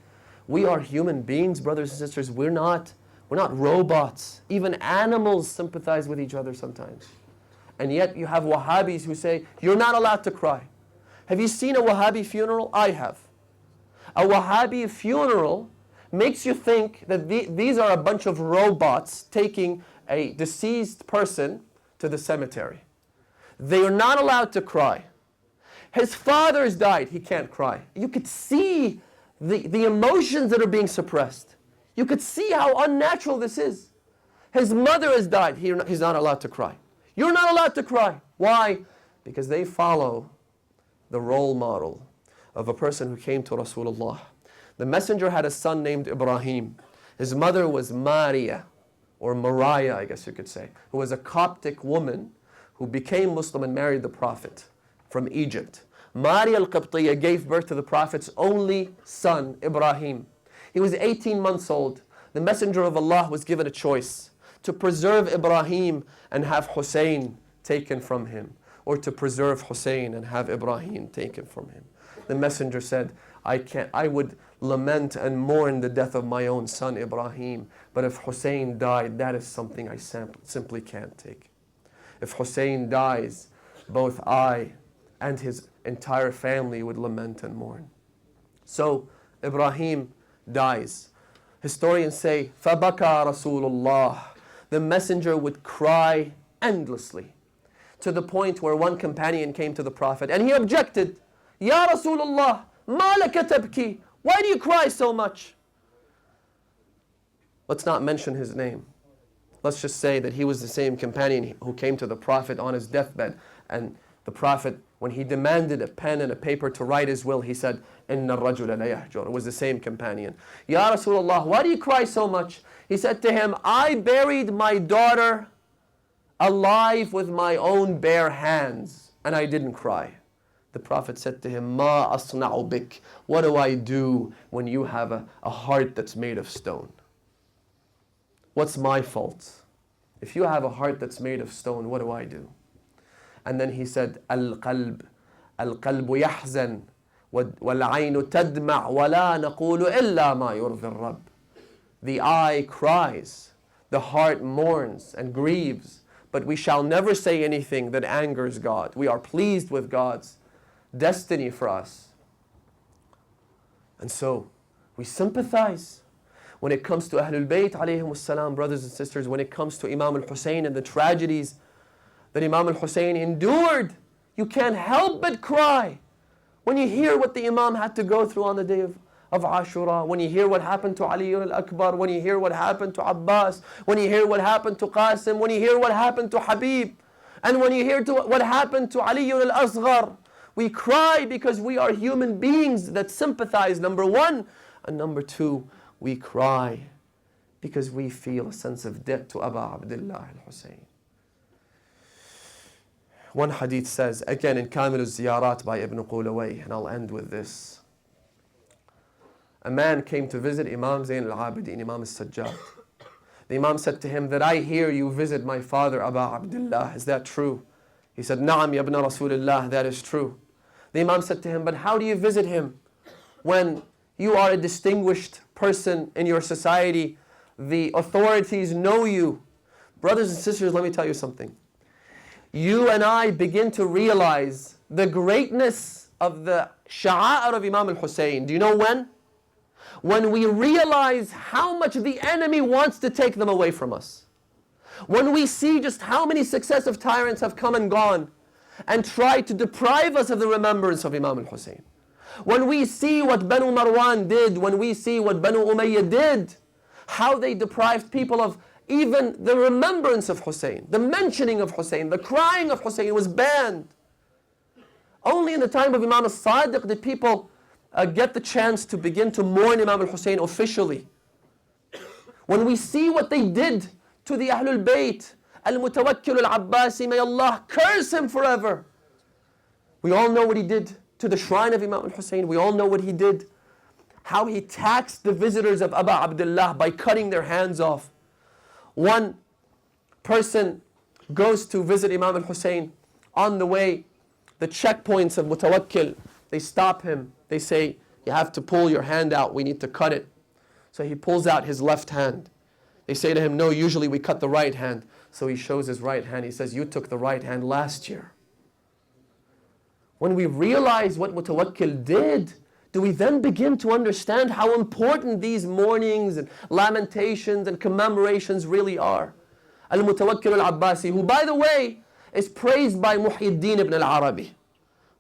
We are human beings, brothers and sisters. We're not robots. Even animals sympathize with each other sometimes. And yet you have Wahhabis who say, you're not allowed to cry. Have you seen a Wahhabi funeral? I have. A Wahhabi funeral makes you think that these are a bunch of robots taking a deceased person to the cemetery. They are not allowed to cry. His father has died, he can't cry. You could see the emotions that are being suppressed. You could see how unnatural this is. His mother has died, he's not allowed to cry. You're not allowed to cry. Why? Because they follow the role model of a person who came to Rasulullah. The messenger had a son named Ibrahim. His mother was Maria, or Mariah, I guess you could say, who was a Coptic woman who became Muslim and married the Prophet from Egypt. Maria al-Qibtiyya gave birth to the Prophet's only son, Ibrahim. He was 18 months old. The messenger of Allah was given a choice to preserve Ibrahim and have Hussein taken from him, or to preserve Hussein and have Ibrahim taken from him. The messenger said, I would lament and mourn the death of my own son Ibrahim, but if Hussein died, that is something I simply can't take. If Hussein dies, both I and his entire family would lament and mourn. So Ibrahim dies. Historians say, فَبَكَى رَسُولُ اللَّهِ. The messenger would cry endlessly, to the point where one companion came to the Prophet and he objected. Ya Rasulullah, ma laka tabki? Why do you cry so much? Let's not mention his name. Let's just say that he was the same companion who came to the Prophet on his deathbed. And the Prophet, when he demanded a pen and a paper to write his will, he said, Inna ar-rajula la yahjur. It was the same companion. Ya Rasulullah, why do you cry so much? He said to him, I buried my daughter alive with my own bare hands, and I didn't cry. The Prophet said to him, Ma asna'u bik. What do I do when you have a heart that's made of stone? What's my fault? If you have a heart that's made of stone, what do I do? And then he said, Al-qalb yahzan wal-aynu tadma' wa la naqulu illa ma yurdi al-Rabb. The eye cries, the heart mourns and grieves, but we shall never say anything that angers God. We are pleased with God's destiny for us. And so, we sympathize. When it comes to Ahlulbayt alayhim salam, brothers and sisters, when it comes to Imam al-Hussein and the tragedies that Imam al-Hussein endured, you can't help but cry. When you hear what the Imam had to go through on the day of Ashura, when you hear what happened to Ali al-Akbar, when you hear what happened to Abbas, when you hear what happened to Qasim, when you hear what happened to Habib, and when you hear what happened to Ali al-Asghar, we cry because we are human beings that sympathize, number one. And number two, we cry because we feel a sense of debt to Aba Abdullah al-Hussein. One hadith says, again in Kamil al-Ziyarat by Ibn Qulaway, and I'll end with this. A man came to visit Imam Zayn al-Abidin, Imam al-Sajjad. The Imam said to him that I hear you visit my father Aba Abdullah. Is that true? He said, Na'am ya ibn Rasulullah, that is true. The Imam said to him, but how do you visit him when you are a distinguished person in your society? The authorities know you. Brothers and sisters, let me tell you something. You and I begin to realize the greatness of the sha'a'ir of Imam al-Hussein. Do you know when? When we realize how much the enemy wants to take them away from us. When we see just how many successive tyrants have come and gone and tried to deprive us of the remembrance of Imam al-Hussein. When we see what Banu Marwan did, when we see what Banu Umayyah did, how they deprived people of even the remembrance of Hussein, the mentioning of Hussein, the crying of Hussein was banned. Only in the time of Imam al-Sadiq did people get the chance to begin to mourn Imam al-Hussein officially. When we see what they did to the Ahlulbayt, Al-Mutawakkil al-Abbasi, may Allah curse him forever. We all know what he did to the shrine of Imam al-Hussein. We all know what he did. How he taxed the visitors of Aba Abdullah by cutting their hands off. One person goes to visit Imam al-Hussein. On the way, the checkpoints of Mutawakkil, they stop him. They say, you have to pull your hand out. We need to cut it. So he pulls out his left hand. They say to him, no, usually we cut the right hand. So he shows his right hand. He says, you took the right hand last year. When we realize what Mutawakkil did, do we then begin to understand how important these mournings and lamentations and commemorations really are? Al-Mutawakkil al-Abbasi, who by the way, is praised by Muhyiddin ibn al-Arabi.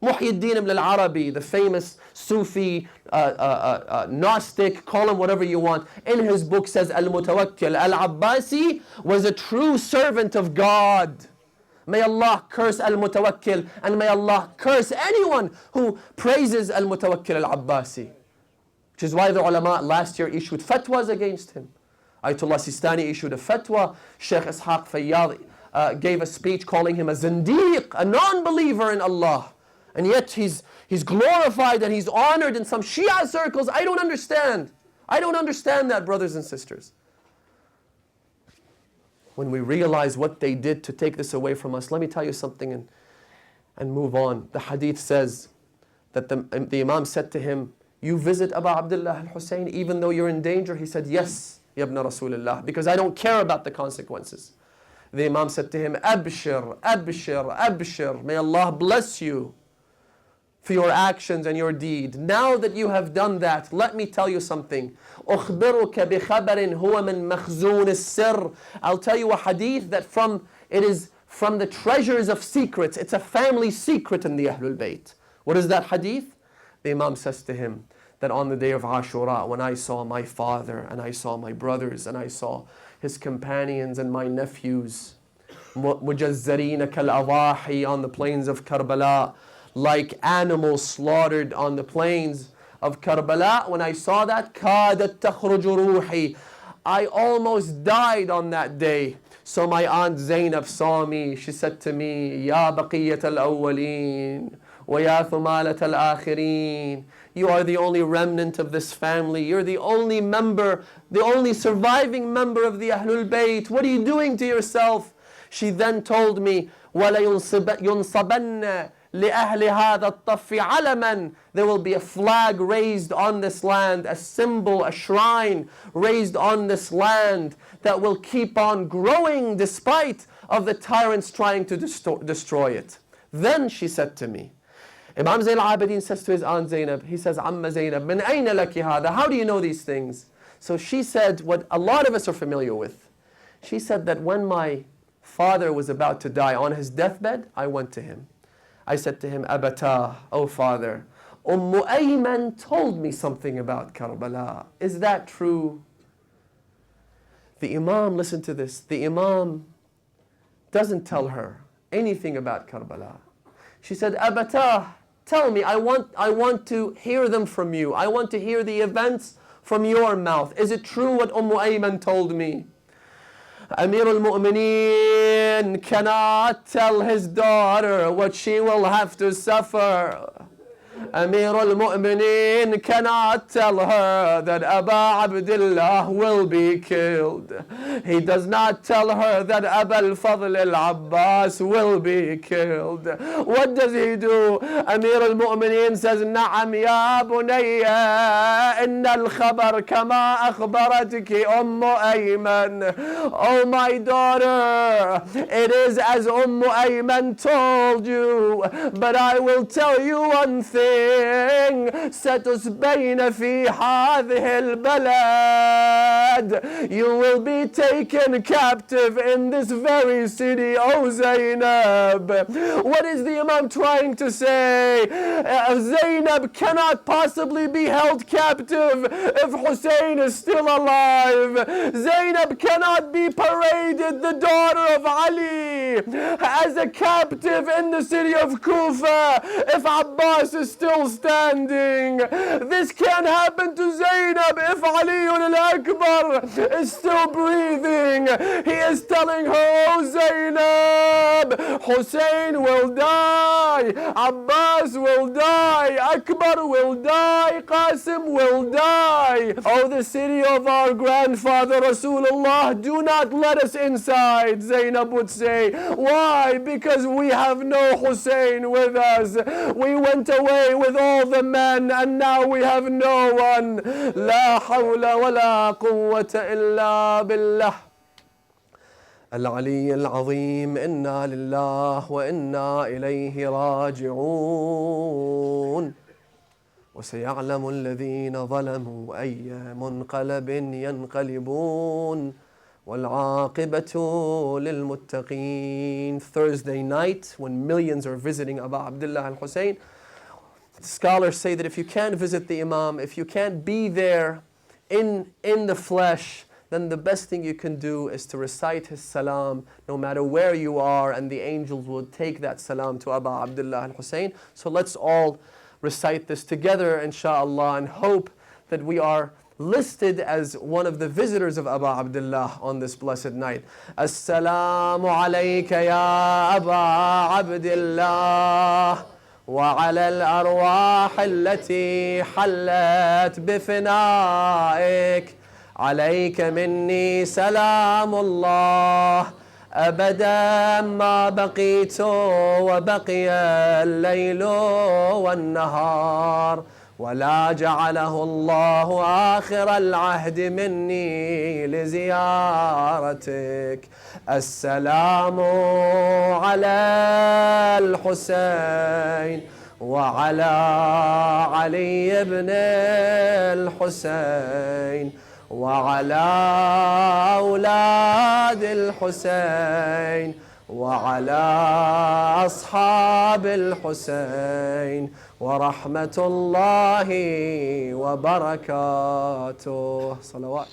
Muhyiddin ibn al-Arabi, the famous Sufi, Gnostic, call him whatever you want, in his book says Al-Mutawakkil al-Abbasi was a true servant of God. May Allah curse Al-Mutawakkil, and may Allah curse anyone who praises Al-Mutawakkil al-Abbasi. Which is why the ulama last year issued fatwas against him. Ayatollah Sistani issued a fatwa. Sheikh Ishaq Fayyad gave a speech calling him a zindiq, a non-believer in Allah. And yet he's glorified and he's honored in some Shia circles. I don't understand. I don't understand that, brothers and sisters. When we realize what they did to take this away from us, let me tell you something and move on. The hadith says that the Imam said to him, you visit Aba Abdullah al-Hussein even though you're in danger? He said, yes, ya ibn Rasulullah, because I don't care about the consequences. The Imam said to him, abshir, abshir, abshir, may Allah bless you for your actions and your deed. Now that you have done that, let me tell you something. أخبرك بخبر هو من مخزون السر. I'll tell you a hadith that it is from the treasures of secrets. It's a family secret in the Ahlulbayt. What is that hadith? The Imam says to him that on the day of Ashura, when I saw my father and I saw my brothers and I saw his companions and my nephews, مجزرين كالأضاحي on the plains of Karbala, like animals slaughtered on the plains of Karbala, when I saw that, كادت تخرج روحي, I almost died on that day. So my aunt Zainab saw me. She said to me, يا بقية الأولين وَيَا ثُمَالَةَ الْآخِرِينَ. You are the only remnant of this family. You're the only member, the only surviving member of the Ahlulbayt. What are you doing to yourself? She then told me, وَلَيُنصَبَنَّ لِأَهْلِ هَذَا الطَّفِّ عَلَمًا. There will be a flag raised on this land, a symbol, a shrine raised on this land that will keep on growing despite of the tyrants trying to destroy it. Then she said to me, Imam Zayn al-Abidin says to his aunt Zainab, he says, Amma Zainab, min ayna laki hada? How do you know these things? So she said what a lot of us are familiar with. She said that when my father was about to die on his deathbed, I went to him. I said to him, Abata, oh father, Ayman told me something about Karbala. Is that true? The Imam, listen to this, the Imam doesn't tell her anything about Karbala. She said, Abata, tell me, I want to hear them from you. I want to hear the events from your mouth. Is it true what Ayman told me? Amir al-Mu'mineen cannot tell his daughter what she will have to suffer. Amir al-Mu'mineen cannot tell her that Aba Abdullah will be killed. He does not tell her that Aba al-Fadl al-Abbas will be killed. What does he do? Amir al-Mu'mineen says, Na'am ya bunayya, inna al-khabar kama akhbaratki Ayman. Oh my daughter, it is as Ayman told you, but I will tell you one thing. ستسبين في هذه البلد. You will be taken captive in this very city, O Zainab. What is the Imam trying to say? Zainab cannot possibly be held captive if Hussein is still alive. Zainab cannot be paraded, the daughter of Ali, as a captive in the city of Kufa if Abbas is still standing. This can't happen to Zainab if Ali al-Akbar is still breathing. He is telling her, oh Zainab, Hussein will die, Abbas will die, Akbar will die, Qasim will die. Oh, the city of our grandfather Rasulullah, do not let us inside, Zainab would say. Why? Because we have no Hussein with us. We went away with all the men and now we have no one. La hawla wa la quwwata illa billah. Al-Ali al-Azim, inna lillah wa inna ilayhi raji'un. وسيعلم الذين ظلموا أي منقلب ينقلبون والعاقبة للمتقين. Thursday night, when millions are visiting Abu Abdullah al-Hussein, scholars say that if you can't visit the Imam, if you can't be there in the flesh, then the best thing you can do is to recite his salam no matter where you are, and the angels will take that salam to Abu Abdullah al-Hussein. So let's all recite this together, inshaAllah, and hope that we are listed as one of the visitors of Abu Abdullah on this blessed night. Assalamu alayka ya Abu Abdullah وعلى الأرواح التي حلت بفنائك عليك مني سلام الله أبدا ما بقيت وبقي الليل والنهار ولا جعله الله آخر العهد مني لزيارتك. السلام على الحسين وعلى علي بن الحسين وعلى أولاد الحسين وعلى أصحاب الحسين ورحمة الله وبركاته. صلوات.